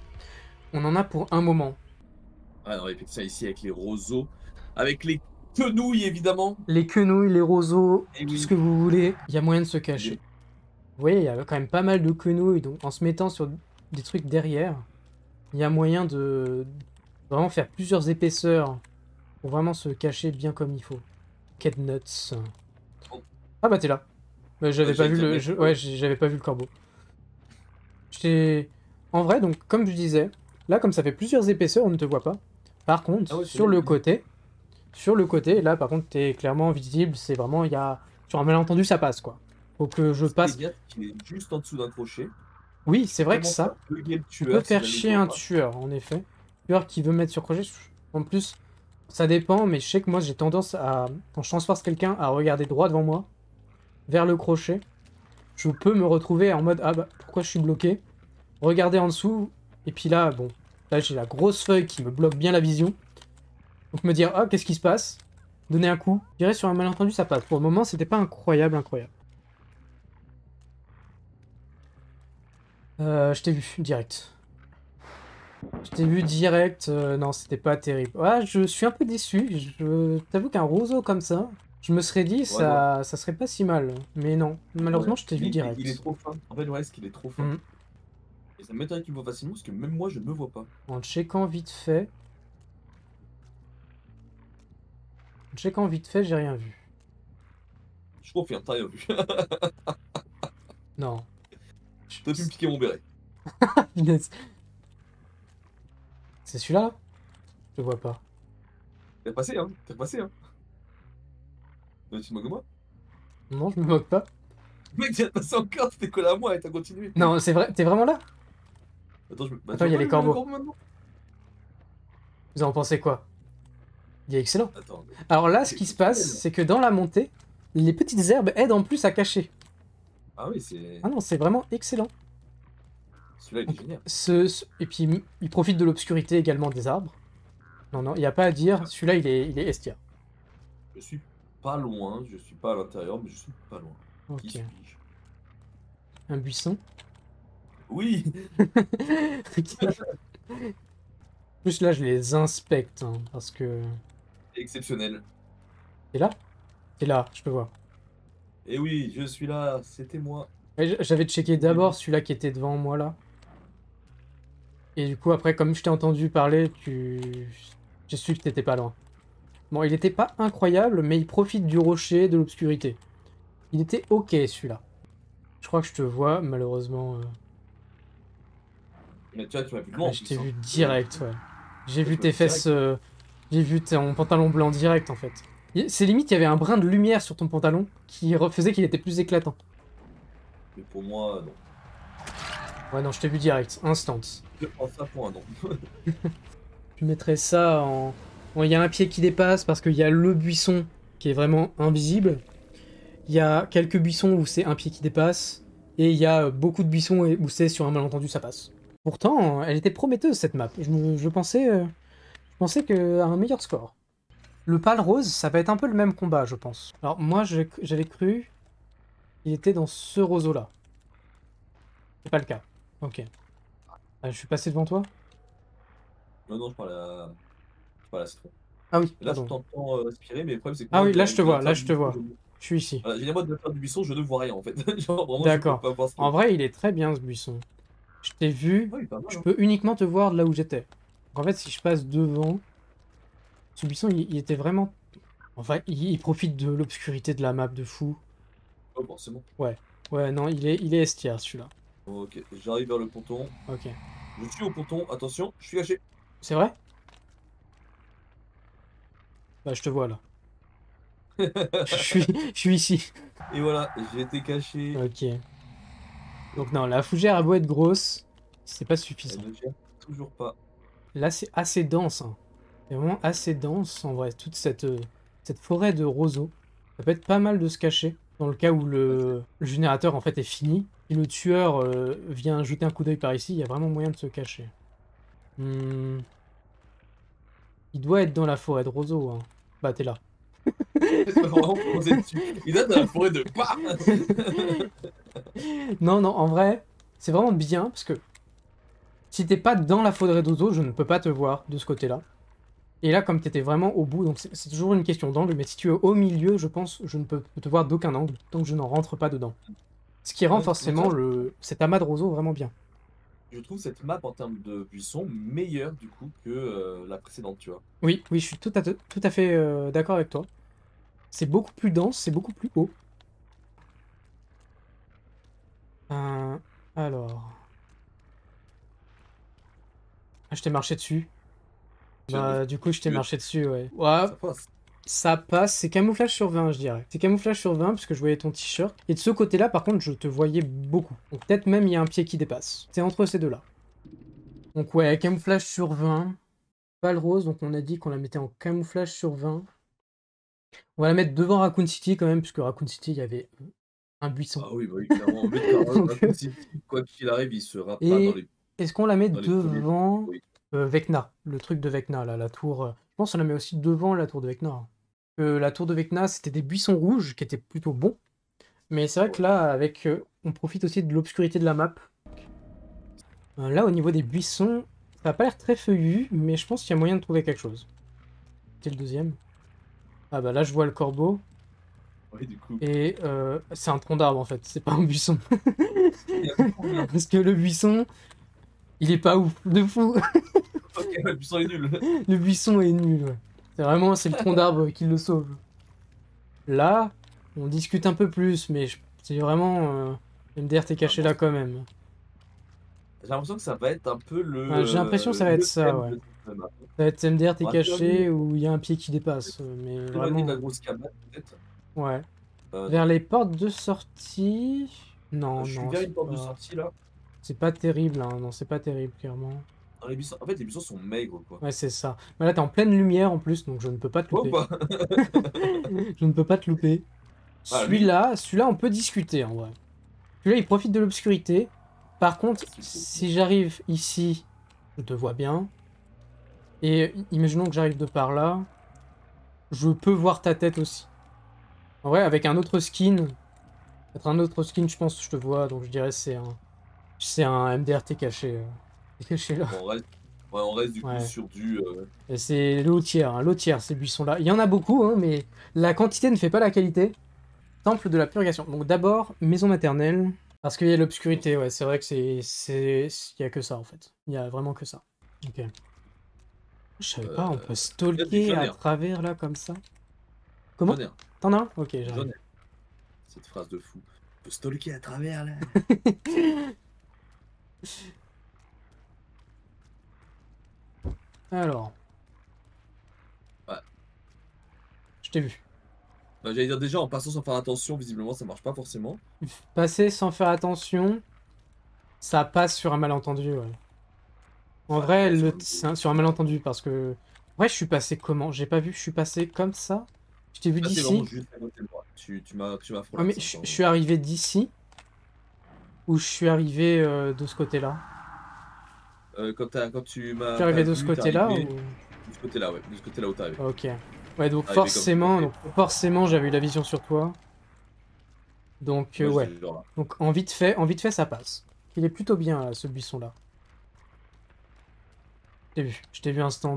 on en a pour un moment. Ah non, effectivement, ici avec les roseaux. Avec les quenouilles, évidemment. Les quenouilles, les roseaux, Et tout ce oui. que vous voulez, il y a moyen de se cacher. Des- Vous voyez, il y a quand même pas mal de quenouilles, donc en se mettant sur des trucs derrière, il y a moyen de vraiment faire plusieurs épaisseurs pour vraiment se cacher bien comme il faut. Nuts. Ah bah t'es là. Bah, j'avais Ouais, pas j'allais vu dire, mec. ouais, j'avais pas vu le corbeau. J'étais... En vrai, donc, comme je disais, là, comme ça fait plusieurs épaisseurs, on ne te voit pas. Par contre, Ah ouais, c'est vrai, oui. sur le côté, là, par contre, t'es clairement visible, c'est vraiment, il y a... Sur un malentendu, ça passe, quoi. Faut que je Fais passe... gaffe qu'il est juste en dessous d'un crochet. Oui, c'est vrai que Comment faire ça, bugger le tu peux tueur s'il faire ne nous chier voit un pas? tueur, en effet. Tueur qui veut mettre sur crochet. En plus, ça dépend, mais je sais que moi, j'ai tendance à... Quand je transforce quelqu'un, à regarder droit devant moi, vers le crochet. Je peux me retrouver en mode, ah bah, pourquoi je suis bloqué? Regarder en dessous, et puis là, bon, là j'ai la grosse feuille qui me bloque bien la vision. Donc me dire, ah, qu'est-ce qui se passe? Donner un coup. Je dirais sur un malentendu, ça passe. Pour le moment, c'était pas incroyable, incroyable. Je t'ai vu, direct. Je t'ai vu direct, non, c'était pas terrible. Ah, je suis un peu déçu, je t'avoue qu'un roseau comme ça, je me serais dit, Ouais, non. ça serait pas si mal. Mais non, Ouais. malheureusement, je t'ai vu Mais il est direct. trop fin. En fait, ouais, c'est qu'il est trop fin. Hmm. Et ça m'étonnerait qu'il me voit facilement parce que même moi, je ne me vois pas. En checkant vite fait, j'ai rien vu. Je confirme, t'as rien vu. Non. Toi, tu me piquais mon béret. Punaise. C'est celui-là? Là, je le vois pas. T'es repassé, hein? T'es repassé, hein? Tu te moques de moi? Non, je me moque pas. Mec, tu viens de passer encore, t'étais collé à moi et t'as continué. Non, c'est vrai, t'es vraiment là? Attends, bah, tu Attends, vois il y a pas les le corbeaux. corbeau maintenant? Vous en pensez quoi? Il est excellent. Attends, Alors là, ce c'est qui se passe, exceptionnel. c'est que dans la montée, les petites herbes aident en plus à cacher. Ah oui, c'est. Ah non, c'est vraiment excellent. Celui-là, il est Donc, génial. et puis, il profite de l'obscurité également des arbres. Non, non, il n'y a pas à dire, celui-là, il est estia. Je suis pas loin, je suis pas à l'intérieur, mais je suis pas loin. Qui Ok. suis-je? Un buisson. Oui! Ok. Plus là, je les inspecte, hein, parce que... Exceptionnel. T'es là? T'es là, je te vois. Et oui, je suis là, c'était moi. Ouais, j'avais checké Depuis le d'abord début. celui-là qui était devant moi, là. Et du coup, après, comme je t'ai entendu parler, j'ai su que t'étais pas loin. Bon, il était pas incroyable, mais il profite du rocher, de l'obscurité. Il était ok, celui-là. Je crois que je te vois, malheureusement. Mais tu vois, tu m'as vu de loin Ouais, en je t'ai plus. Hein. vu direct, ouais. J'ai Toi, vu tu m'as tes vu fesses... direct. J'ai vu ton pantalon blanc direct, en fait. C'est limite, il y avait un brin de lumière sur ton pantalon qui faisait qu'il était plus éclatant. Mais pour moi, non. Ouais, non, je t'ai vu direct, instant. Je prends ça pour un non. Je mettrais ça en... Bon, il y a un pied qui dépasse parce qu'il y a le buisson qui est vraiment invisible. Il y a quelques buissons où c'est un pied qui dépasse. Et il y a beaucoup de buissons où c'est sur un malentendu ça passe. Pourtant, elle était prometteuse cette map. Je pensais qu'à un meilleur score. Le pâle rose, ça va être un peu le même combat, je pense. Alors moi, j'avais cru qu'il était dans ce roseau-là. C'est pas le cas. Ok. Ah, je suis passé devant toi? Non, non, je parle à citron. Ah oui, Et là, je pardon. t'entends respirer, mais le problème, c'est que Ah moi, oui, là je te de vois, là l'intérieur je du te buisson, vois. Je suis ici. Voilà, j'ai la mode de l'intérieur du buisson, je ne vois rien en fait. Genre, vraiment, je peux D'accord. pas voir ce qu'il y En a. vrai, il est très bien ce buisson. Je t'ai vu, Ah oui, pas mal. je Hein. peux uniquement te voir de là où j'étais. Donc en fait, si je passe devant, ce buisson, il était vraiment... Enfin, il profite de l'obscurité de la map de fou. Oh, forcément. Ouais. Ouais, non, il est estière celui-là. Ok, j'arrive vers le ponton. Ok. Je suis au ponton, attention, je suis caché. C'est vrai? Bah, je te vois là. Je suis ici. Et voilà, j'ai été caché. Ok. Donc non, la fougère a beau être grosse, c'est pas Elle suffisant. ne gère toujours pas. Là, c'est assez dense, hein. C'est vraiment assez dense, en vrai, toute cette forêt de roseaux. Ça peut être pas mal de se cacher, dans le cas où Ah, c'est le générateur, en fait, est fini. Et le tueur vient jeter un coup d'œil par ici, il y a vraiment moyen de se cacher. Hmm, il doit être dans la forêt de roseaux, hein. Bah, t'es là. pas vraiment posé dessus. Il date de la forêt de pas. Non, non, en vrai, c'est vraiment bien, parce que si t'es pas dans la forêt de roseaux, je ne peux pas te voir de ce côté-là. Et là, comme tu étais vraiment au bout, donc c'est toujours une question d'angle, mais si tu es au milieu, je pense, je ne peux te voir d'aucun angle, tant que je n'en rentre pas dedans. Ce qui rend Ouais, mais tu forcément vois, cet amas de roseaux vraiment bien. je trouve cette map en termes de buisson meilleure du coup que la précédente, tu vois. Oui, oui, je suis tout à fait d'accord avec toi. C'est beaucoup plus dense, c'est beaucoup plus haut. Euh, alors... Ah, je t'ai marché dessus. Tu viens de me Bah, faire du coup, je t'ai tuer. marché dessus, ouais. Ouais, Ça passe. ça passe, c'est camouflage sur 20, je dirais. C'est camouflage sur 20, parce que je voyais ton t-shirt. Et de ce côté-là, par contre, je te voyais beaucoup. Donc peut-être même il y a un pied qui dépasse. C'est entre ces deux-là. Donc ouais, camouflage sur 20. Pas le rose, donc on a dit qu'on la mettait en camouflage sur 20. On va la mettre devant Raccoon City quand même, puisque Raccoon City, il y avait un buisson. Ah oui, bah oui, clairement. Mais par Donc, Raccoon City, quoi qu'il arrive, il sera pas et est-ce qu'on la met dans les premiers. devant Oui. Vecna, le truc de Vecna, là, la tour. Je pense qu'on la met aussi devant la tour de Vecna. La tour de Vecna, c'était des buissons rouges qui étaient plutôt bons. Mais c'est vrai que Ouais. là, avec, on profite aussi de l'obscurité de la map. Là, au niveau des buissons, ça n'a pas l'air très feuillu, mais je pense qu'il y a moyen de trouver quelque chose. C'est le deuxième. Ah bah là, je vois le corbeau. Oui, du coup. Et c'est un tronc d'arbre en fait, c'est pas un buisson. Il y a beaucoup de Parce que le buisson, il est pas ouf, de fou. Ok, le buisson est nul. Le buisson est nul, ouais. C'est le tronc d'arbre qui le sauve. Là, on discute un peu plus, mais c'est vraiment... MDR, t'es caché Vraiment, là quand même. j'ai l'impression que ça va être un peu Ouais, j'ai l'impression que ça va être le ça, thème ouais. de cette map. Ça va être MDR, On t'es va s'éloigner caché, ou il y a un pied qui dépasse. Mais s'éloigner de la vraiment... grosse cabane, peut-être. Ouais. Non. Vers les portes de sortie... Non, Je suis non, vers une porte de sortie là. c'est pas terrible, hein. Non, c'est pas terrible, clairement. Dans les buissons. En fait, les buissons sont maigres, quoi. Ouais, c'est ça. Mais là, t'es en pleine lumière en plus, donc je ne peux pas te Oh louper. bah! Je ne peux pas te louper. Ah, lui? Celui-là, on peut discuter en vrai. Celui-là, il profite de l'obscurité. Par contre, Ah, si, si j'arrive ici, je te vois bien. Et imaginons que j'arrive de par là, je peux voir ta tête aussi. En vrai, avec un autre skin, peut-être un autre skin, je pense que je te vois, donc je dirais que c'est un MDRT caché. Caché là. Bon, on reste du coup Ouais. sur du. Et c'est l'eau tiers, hein, l'eau tiers, ces buissons-là. Il y en a beaucoup, hein, mais la quantité ne fait pas la qualité. Temple de la purgation. Donc d'abord, maison maternelle. Parce qu'il y a l'obscurité, ouais, c'est vrai que il y a que ça en fait. Il y a vraiment que ça. Ok. Je savais pas, on peut stalker J'en ai à un. travers là comme ça. Comment? J'en ai un. T'en as un? Ok, J'en j'arrive. ai un. Cette phrase de fou. On peut stalker à travers là. Alors, Ouais. je t'ai vu. Bah, j'allais dire déjà en passant sans faire attention, visiblement ça marche pas forcément. Passer sans faire attention, ça passe sur un malentendu, ouais. En Ouais, vrai, ouais, sur un malentendu, parce que... Ouais, je suis passé comment? J'ai pas vu, je suis passé comme ça. Je t'ai vu Là c'est vraiment d'ici. juste à côté de moi. Tu m'as Ouais, mais frôlé, je sincèrement. suis arrivé d'ici, ou je suis arrivé de ce côté-là? Quand tu Je m'as suis pas arrivé de ce vu, t'es côté-là, ou... arrivé de ce côté-là, ouais. De ce côté-là où t'es arrivé. Ok. Ouais, Arrivé comme ça. Et donc forcément, j'avais eu la vision sur toi. Donc, moi ouais. j'étais genre là. Donc, en vite fait, ça passe. Il est plutôt bien, ce buisson-là. Je t'ai vu instant.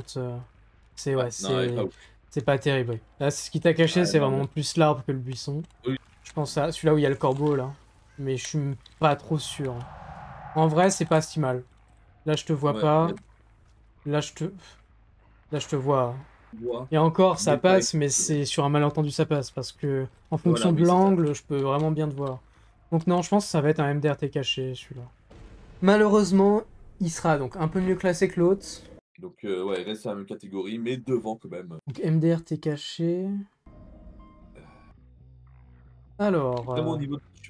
C'est, Ouais, ouais, non, elle est pas ouf. c'est pas terrible, ouais. Là, ce qui t'a caché, Ouais, c'est non, mais. vraiment plus l'arbre que le buisson. Oui. Je pense à celui-là où il y a le corbeau, là. Mais je suis pas trop sûr. En vrai, c'est pas si mal. Là, je te vois Ouais, il y pas. a Là, là, je te vois. du bois, Et encore, ça mais pas passe, mais exceptionnel. c'est sur un malentendu, ça passe. Parce que, en Voilà, fonction de oui, c'est ça. l'angle, je peux vraiment bien te voir. Donc, non, je pense que ça va être un MDRT caché, celui-là. Malheureusement, il sera donc un peu mieux classé que l'autre. Donc, ouais, il reste à la même catégorie, mais devant quand même. Donc, MDRT caché. Alors, Je suis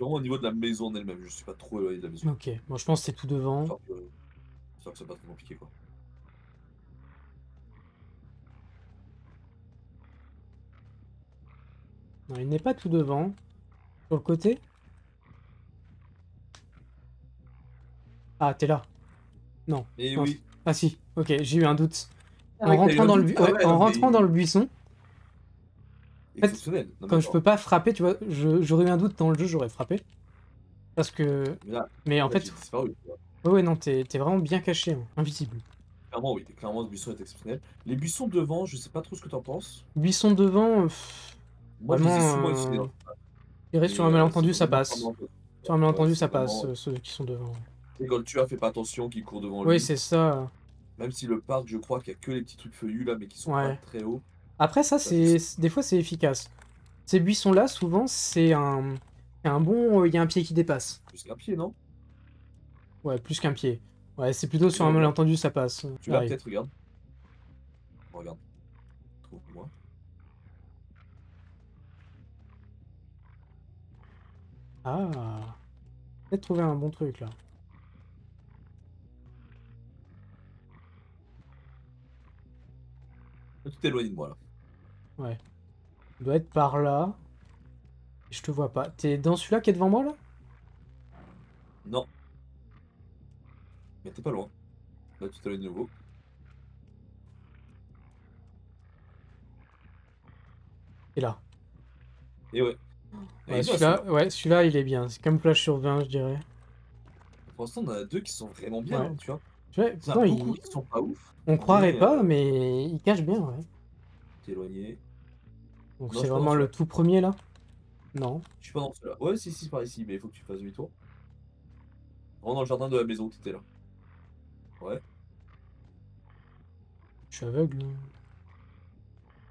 vraiment au niveau de la maison en elle-même. Je suis pas trop éloigné de la maison. ok. Bon, je pense que c'est tout devant. Histoire que c'est pas très compliqué, quoi. Non, il n'est pas tout devant. Sur le côté. Ah, t'es là. Non. Et Non. oui. Ah si. Ok, j'ai eu un doute. Ah ouais, t'as eu un doute? Ah Ouais, ouais, en non, rentrant dans mais le buisson. En fait, exceptionnel. Non, mais comme je peux attends. pas frapper, tu vois, j'aurais eu un doute dans le jeu, j'aurais frappé. Parce que. Mais là, Mais en là fait, j'ai disparu, tu vois. ouais, ouais, non, t'es vraiment bien caché, hein, invisible. Clairement, oui. Clairement, ce buisson est exceptionnel. Les buissons devant, je sais pas trop ce que t'en penses. Buisson devant, Moi, je les ai souvent utilisés vraiment. dans le jeu. Je dirais sur un C'est malentendu, ça vraiment passe. vraiment. Sur un Ouais, malentendu, c'est ça passe, vraiment. ceux qui sont devant. Et quand le tueur fait pas attention, qu'il court devant Oui, lui. c'est ça. Même si le parc, je crois qu'il y a que les petits trucs feuillus là, mais qui sont pas Ouais. très hauts. Après, ça, Ça, je sais. des fois, c'est efficace. Ces buissons-là, souvent, c'est un bon. Il y a un pied qui dépasse. Plus qu'un pied, non? Ouais, plus qu'un pied. Ouais, c'est plutôt sur Ouais, un voilà. malentendu, ça passe. Tu l'as J'arrive. peut-être, regarde. Regarde. Trouve-moi. Ah. Peut-être trouver un bon truc là. Tout éloigné de moi là. Ouais. Il doit être par là. Je te vois pas. T'es dans celui-là qui est devant moi là? Non, mais t'es pas loin. Là, tu t'éloignes de nouveau. Et là. Et ouais. Et Ouais, il est bien celui-là. celui-là, il est bien. C'est camouflage sur 20, je dirais. Pour l'instant, on en a deux qui sont vraiment bien, Ouais. hein, tu vois. Tu vois, Il y en a pourtant, beaucoup qui sont pas ouf, on croirait mais pas, mais il cache bien, ouais. t'es éloigné. Donc Non, je c'est suis pas dans vraiment le celui-là. tout premier là? Non. Je suis pas dans celui-là. Ouais, si, si, c'est par ici, mais il faut que tu fasses demi-tour. Vraiment dans le jardin de la maison où t'étais là. Ouais. Je suis aveugle.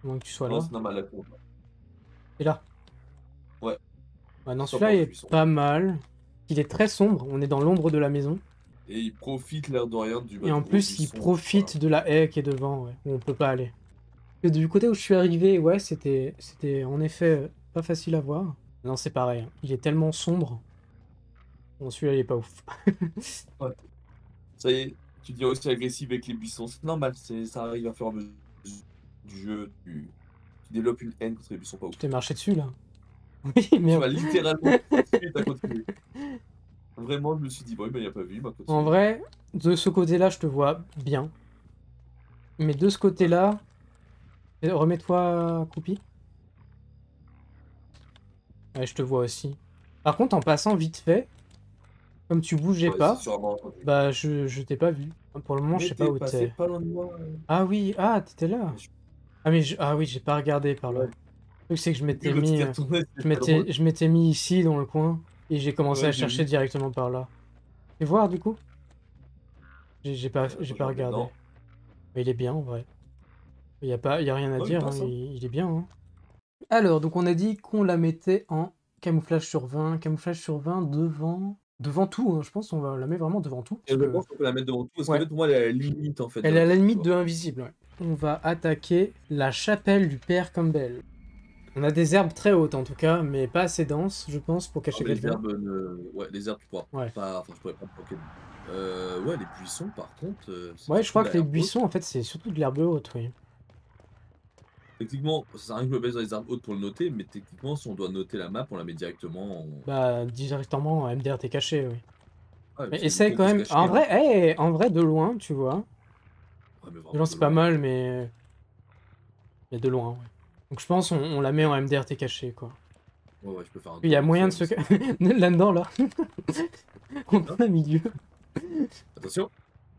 À moins que tu sois Non, là. c'est normal, la cour. Et là. Ouais. Ouais, non, Soit celui-là, il proche du est buisson. pas mal. Il est très sombre. On est dans l'ombre de la maison. Et il profite, l'air de rien, Et du en gros plus, il buisson. Voilà. profite de la haie qui est devant, ouais, où on peut pas aller. Et du côté où je suis arrivé, ouais, c'était en effet pas facile à voir. Non, c'est pareil, hein. Il est tellement sombre. Bon, celui-là, il est pas ouf. Ouais. Ça y est, tu deviens aussi agressif avec les buissons. C'est normal, ça arrive à faire à mesure du jeu. Tu développes une haine contre les buissons pas Tu ouf. t'es marché dessus, là? Oui, Tu merde. m'as littéralement marché dessus et tu continué. Vraiment, je me suis dit: «Bon, il m'a pas vu, il m'a En continué». vrai, de ce côté-là, je te vois bien. Mais de ce Ouais. côté-là, remets-toi accroupi. Ouais, je te vois aussi. Par contre, en passant vite fait, comme tu bougeais Ouais, c'est pas, sûrement entendu. bah je t'ai pas vu. Pour le moment, je Mais sais pas tu où passé t'es. pas loin de moi, Ah oui, ah, t'étais là. mais je Ah mais ah oui, j'ai pas regardé par là. ouais, Le truc c'est que je oui, m'étais quand tu mis, t'es retourné, c'était pas drôle. je m'étais mis ici dans le coin et j'ai commencé Ouais, à j'ai chercher vu. directement par là. Et voir du coup? J'ai Attends, je pas remets regardé. dedans. Mais il est bien en vrai. Il y a rien à Non, il dire, hein, passe, hein. il est bien, hein. Alors, donc on a dit qu'on la mettait en camouflage sur 20 devant tout, hein, je pense on va la mettre vraiment devant tout Et parce je que pense qu'on peut la mettre devant tout parce qu'en ouais, fait, pour moi, elle est à la limite, en fait, de elle est à la l'invisible, tu limite vois? de invisible, ouais. On va attaquer la chapelle du père Campbell. On a des herbes très hautes en tout cas, mais pas assez denses, je pense, pour Ah cacher mais les quelqu'un. herbes ne ouais, les herbes, tu pourras Ouais. pas enfin, je pourrais pas me planquer dedans. Ouais, les buissons, par contre, c'est Ouais, je surtout crois de la que les herbe haute. buissons, en fait, c'est surtout de l'herbe haute, oui. Techniquement, ça sert à rien que je me baisse dans les herbes hautes pour le noter, mais techniquement, si on doit noter la map, on la met directement en Bah, directement, MDR, t'es caché, oui. ouais, Mais parce que du essaye coup, on quand peut se même. cacher, En hein. vrai, en vrai, de loin, tu vois. Ouais, mais De vraiment loin, de c'est pas loin. mal, mais de loin, ouais. Donc je pense on la met en MDR, t'es caché, quoi. Ouais, ouais, je peux faire un Il y a tour vite moyen fait, de hein, mais se... c'est Là-dedans, là. En hein? plein milieu. Attention!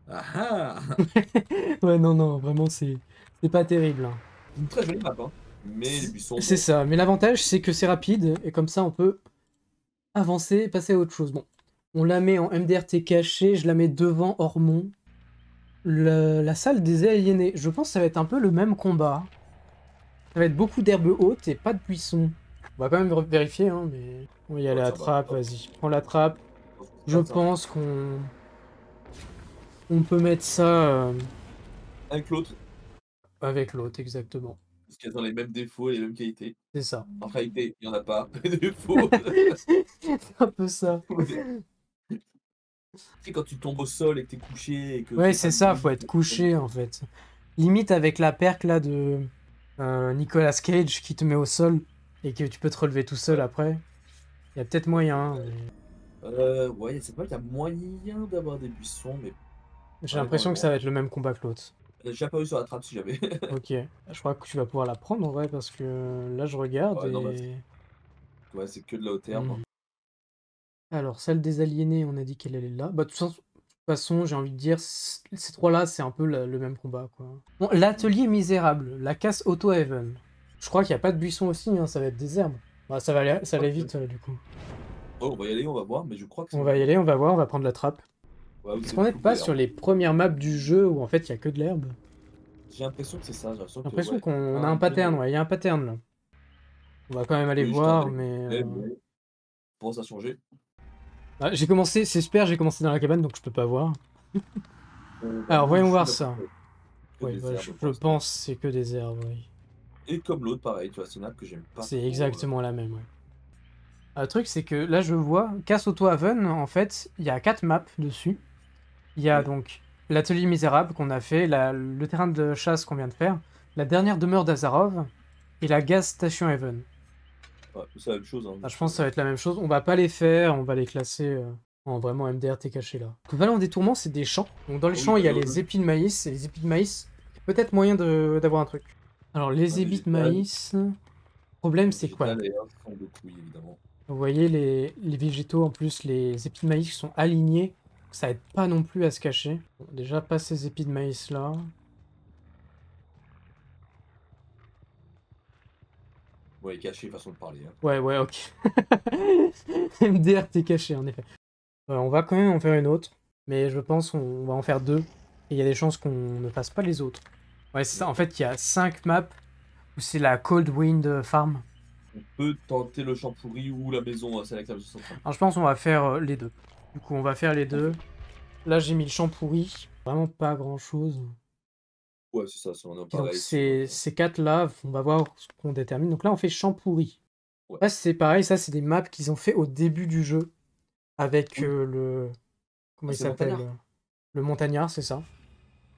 Ah ah! Ouais, non, non, vraiment, c'est pas terrible, hein. Une très jolie map, hein, mais les buissons, C'est bon. ça. Mais l'avantage, c'est que c'est rapide, et comme ça, on peut avancer et passer à autre chose. Bon, on la met en MDRT caché, je la mets devant Ormont. La salle des aliénés. Je pense que ça va être un peu le même combat. Ça va être beaucoup d'herbes hautes et pas de buissons. On va quand même vérifier, hein, mais... On va y aller Ouais, à la ça va. trappe, Hop, vas-y. Prends la trappe. je pense que c'est Je pas ça. pense on peut mettre ça Avec l'autre, avec l'autre, exactement. parce qu'elles ont les mêmes défauts et les mêmes qualités. C'est ça. En réalité, il y en a pas, les défauts. C'est un peu ça. Tu sais, quand tu tombes au sol et que tu es couché et que tu Ouais, fais pas c'est de ça, faut bruit, être couché en fait. Limite avec la perque là de Nicolas Cage qui te met au sol et que tu peux te relever tout seul ouais. après. Il y a peut-être moyen, mais Ouais, c'est vrai qu'il y a moyen d'avoir des buissons, mais j'ai pas l'impression que ça énormément. va être le même combat que l'autre. J'ai déjà pas eu sur la trappe si j'avais. Ok, je crois que tu vas pouvoir la prendre en vrai parce que là je regarde Ouais, non, bah, et... ouais, c'est que de la haute herbe. Hmm. Alors, celle des aliénés, on a dit qu'elle est là. Bah, de toute façon, j'ai envie de dire, ces trois-là, c'est un peu le même combat, quoi. Bon, l'atelier misérable, la casse auto-heaven. Je crois qu'il n'y a pas de buisson aussi, hein, ça va être des herbes. Bah, ça va vite, du coup. Oh, on va y aller, on va voir, mais je crois que c'est On le va même y combat. aller, on va voir, on va prendre la trappe. Ouais, où Est-ce c'est qu'on n'est beaucoup pas sur d'herbe. les premières maps du jeu où en fait il y a que de l'herbe? J'ai l'impression que c'est ça, j'ai l'impression J'ai que, l'impression ouais, qu'on a un, un deux, pattern, ouais, il y a un pattern là. On va quand même aller oui, j'étais un voir, bel mais... mais je pense à changer. Ah, j'ai commencé, c'est super, j'ai commencé dans la cabane, donc je peux pas voir. Bah, Alors, moi voyons aussi, voir là, ça. que Oui, des bah, herbes je pour l'instant. pense que c'est que des herbes, oui. Et comme l'autre, pareil, tu vois, c'est une map que j'aime pas C'est trop. exactement la même, ouais. Ah, le truc, c'est que là, je vois, Casse Auto Haven, en fait, il y a 4 maps dessus. Il y a Ouais, donc l'atelier misérable qu'on a fait, le terrain de chasse qu'on vient de faire, la dernière demeure d'Azarov et la Gas Station Haven. ouais, c'est la même chose, hein, Ah, je donc, pense que ça va être la même chose. On va pas les faire, on va les classer en vraiment MDRT caché là. Donc, Vallon des Tourments, c'est des champs. Donc dans les ah oui, champs, bah, il y a les épis de maïs. Et les épis de maïs, il y a peut-être moyen d'avoir un truc. Alors, les un épis de végétal, maïs, le problème, un c'est quoi? végétal et un son de couilles, évidemment. Vous voyez les végétaux, en plus, les épis de maïs qui sont alignés. Ça aide pas non plus à se cacher. Bon, déjà, pas ces épis de maïs là. Ouais, caché, façon de parler, hein. Ouais, ouais, ok. MDR, t'es caché, en effet. On va quand même en faire une autre. Mais je pense qu'on va en faire deux. Et il y a des chances qu'on ne fasse pas les autres. Ouais, c'est ça. Ouais. En fait, il y a 5 maps où c'est la Cold Wind Farm. On peut tenter le champ pourri ou la maison, celle avec la maison centrale. Alors, je pense qu'on va faire les deux. Du coup, on va faire les deux. Ok. Là, j'ai mis le champ pourri. Vraiment pas grand-chose. Ouais, c'est ça, c'est un Et donc pareil sur. ces quatre là, on va voir ce qu'on détermine. Donc là, on fait champ pourri. Ouais. Ouais, c'est pareil, ça, c'est des maps qu'ils ont fait au début du jeu avec Oui. le. Comment Ah, il c'est s'appelle Montagnard. Le montagnard, c'est ça.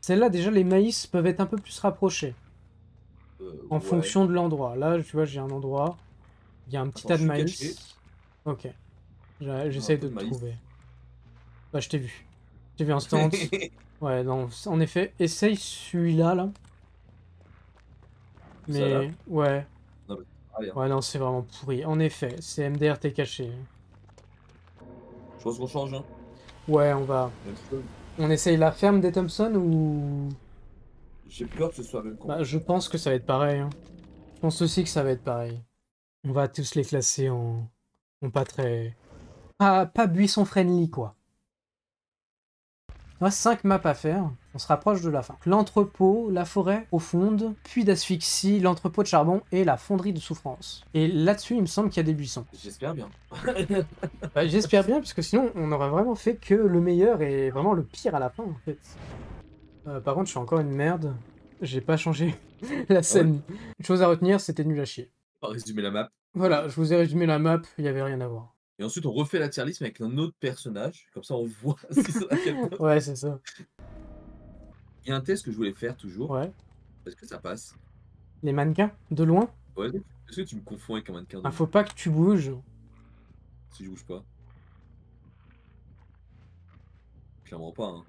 Celle-là, déjà, les maïs peuvent être un peu plus rapprochés en Ouais. fonction de l'endroit. Là, tu vois, j'ai un endroit, il y a un petit Attends, tas je de suis caché. maïs. Ok, On a un j'essaye peu de de te maïs. trouver. Bah, je t'ai vu. J'ai vu instant. Ouais, non, en effet, essaye celui-là, là. Ça là? Mais, ouais. Non, mais pareil, hein. Ouais, non, c'est vraiment pourri. En effet, c'est MDRT caché. Je pense qu'on change, hein. Ouais, on va. Même chose. On essaye la ferme des Thompson ou. J'ai peur que ce soit le même Bah, combat. je pense que ça va être pareil, hein. Je pense aussi que ça va être pareil. On va tous les classer en pas très. Pas buisson friendly, quoi. Il reste 5 maps à faire. On se rapproche de la fin. L'entrepôt, la forêt profonde, puits d'asphyxie, l'entrepôt de charbon et la fonderie de souffrance. Et là-dessus, il me semble qu'il y a des buissons. J'espère bien. Bah, j'espère bien, parce que sinon, on aurait vraiment fait que le meilleur et vraiment le pire à la fin, en fait. Par contre, je suis encore une merde. J'ai pas changé la Ah ouais? scène. Une chose à retenir, c'était nul à chier. On va résumer la map. Voilà, je vous ai résumé la map, il y avait rien à voir. Et ensuite, on refait la tier list mais avec un autre personnage. Comme ça, on voit si ça à quel point. Ouais, c'est ça. Il y a un test que je voulais faire toujours. Ouais. Est-ce que ça passe? Les mannequins, de loin. Ouais. Est-ce que tu me confonds avec un mannequin de Ah, faut loin? pas que tu bouges. Si je bouge pas? Clairement pas, hein.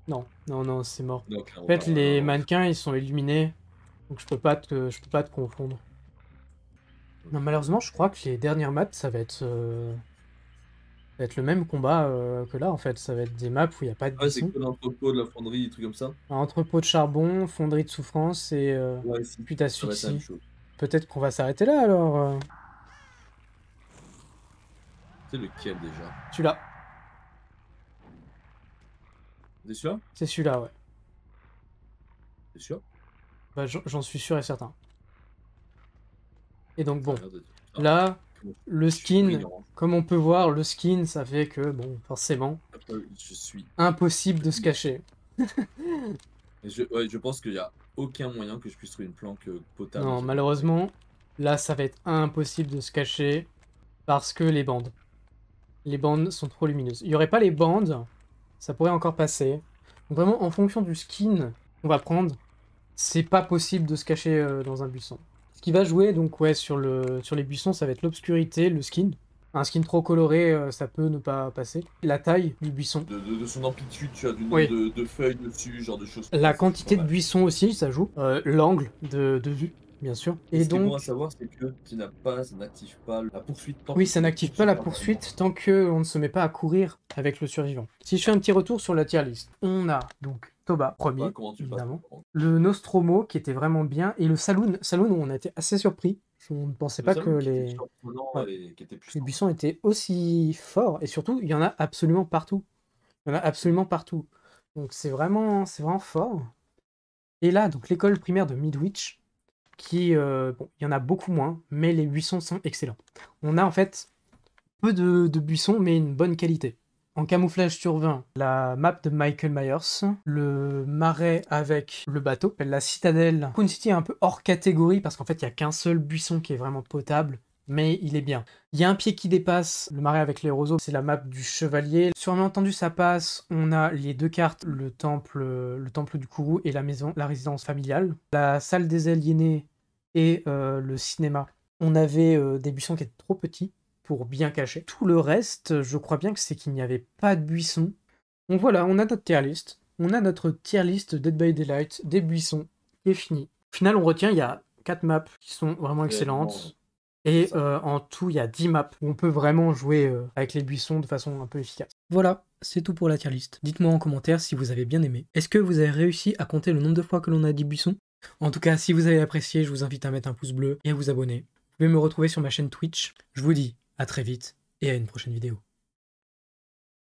Non, non, non, c'est mort. Non, En clairement fait, pas. Ouais, non, les non. mannequins, ils sont illuminés, donc je peux pas te confondre. Non, OK. malheureusement, je crois que les dernières maps, ça va être le même combat que là, en fait. Ça va être des maps où il n'y a pas de Ah ouais, c'est buissons. que l'entrepôt de la fonderie, des trucs comme ça? Un entrepôt de charbon, fonderie de souffrance et Ouais, si, puits ça va être la même d'asphyxie. chose. Peut-être qu'on va s'arrêter là, alors. C'est lequel déjà? Celui-là. C'est celui-là? C'est celui-là, ouais. C'est celui-là? Bah, j'en suis sûr et certain. Et donc, Ça a bon. l'air d'être putain, Là, comment le je suis skin, brillant, hein. comme on peut voir, le skin, ça fait que, bon, forcément, Après, je suis impossible de se brillant. cacher. Et ouais, je pense qu'il y a aucun moyen que je puisse trouver une planque, potable dans Non, cette map, mec. malheureusement, là, ça va être impossible de se cacher parce que les bandes. Les bandes sont trop lumineuses. Il n'y aurait pas les bandes, ça pourrait encore passer. Donc vraiment, en fonction du skin qu'on va prendre, c'est pas possible de se cacher dans un buisson. Ce qui va jouer, donc ouais, sur les buissons, ça va être l'obscurité, le skin. Un skin trop coloré, ça peut ne pas passer. La taille du buisson. De son amplitude, tu as du nombre Oui. de feuilles dessus, ce genre de choses. La Ouais, c'est pas quantité de mal. buissons aussi, ça joue. L'angle de vue, bien sûr. Et Et ce qui est bon à donc, savoir, c'est que ça n'active pas la poursuite tant oui, que ça tu ne n'active pas poursuis la pas vraiment. poursuite tant qu'on ne se met pas à courir avec le survivant. Si je fais un petit retour sur la tier list, on a donc Toba, Bah, premier, comment tu le passes, évidemment. par contre? Le Nostromo, qui était vraiment bien. Et le Saloon, Saloon où on a été assez surpris. On ne pensait Le pas que salon qui était surprenant ouais, et qui était les puissant. buissons étaient aussi forts. Et surtout, il y en a absolument partout. Il y en a absolument partout. Donc c'est vraiment fort. Et là, donc l'école primaire de Midwich, qui, bon, il y en a beaucoup moins, mais les buissons sont excellents. On a en fait peu de buissons, mais une bonne qualité. En camouflage survint la map de Michael Myers, le marais avec le bateau, la citadelle. Coon City est un peu hors catégorie parce qu'en fait il n'y a qu'un seul buisson qui est vraiment potable, mais il est bien. Il y a un pied qui dépasse, le marais avec les roseaux, c'est la map du chevalier. Sur entendu ça passe, on a les deux cartes, le temple du Kourou et la maison, la résidence familiale. La salle des aliénés et le cinéma. On avait des buissons qui étaient trop petits pour bien cacher. Tout le reste, je crois bien que c'est qu'il n'y avait pas de buissons. Donc voilà, on a notre tier list. On a notre tier list Dead by Daylight, des buissons, qui est fini. Au final, on retient, il y a 4 maps qui sont vraiment excellentes. Et en tout, il y a 10 maps où on peut vraiment jouer avec les buissons de façon un peu efficace. Voilà, c'est tout pour la tier list. Dites-moi en commentaire si vous avez bien aimé. Est-ce que vous avez réussi à compter le nombre de fois que l'on a dit buissons? En tout cas, si vous avez apprécié, je vous invite à mettre un pouce bleu et à vous abonner. Vous pouvez me retrouver sur ma chaîne Twitch. Je vous dis à très vite et à une prochaine vidéo.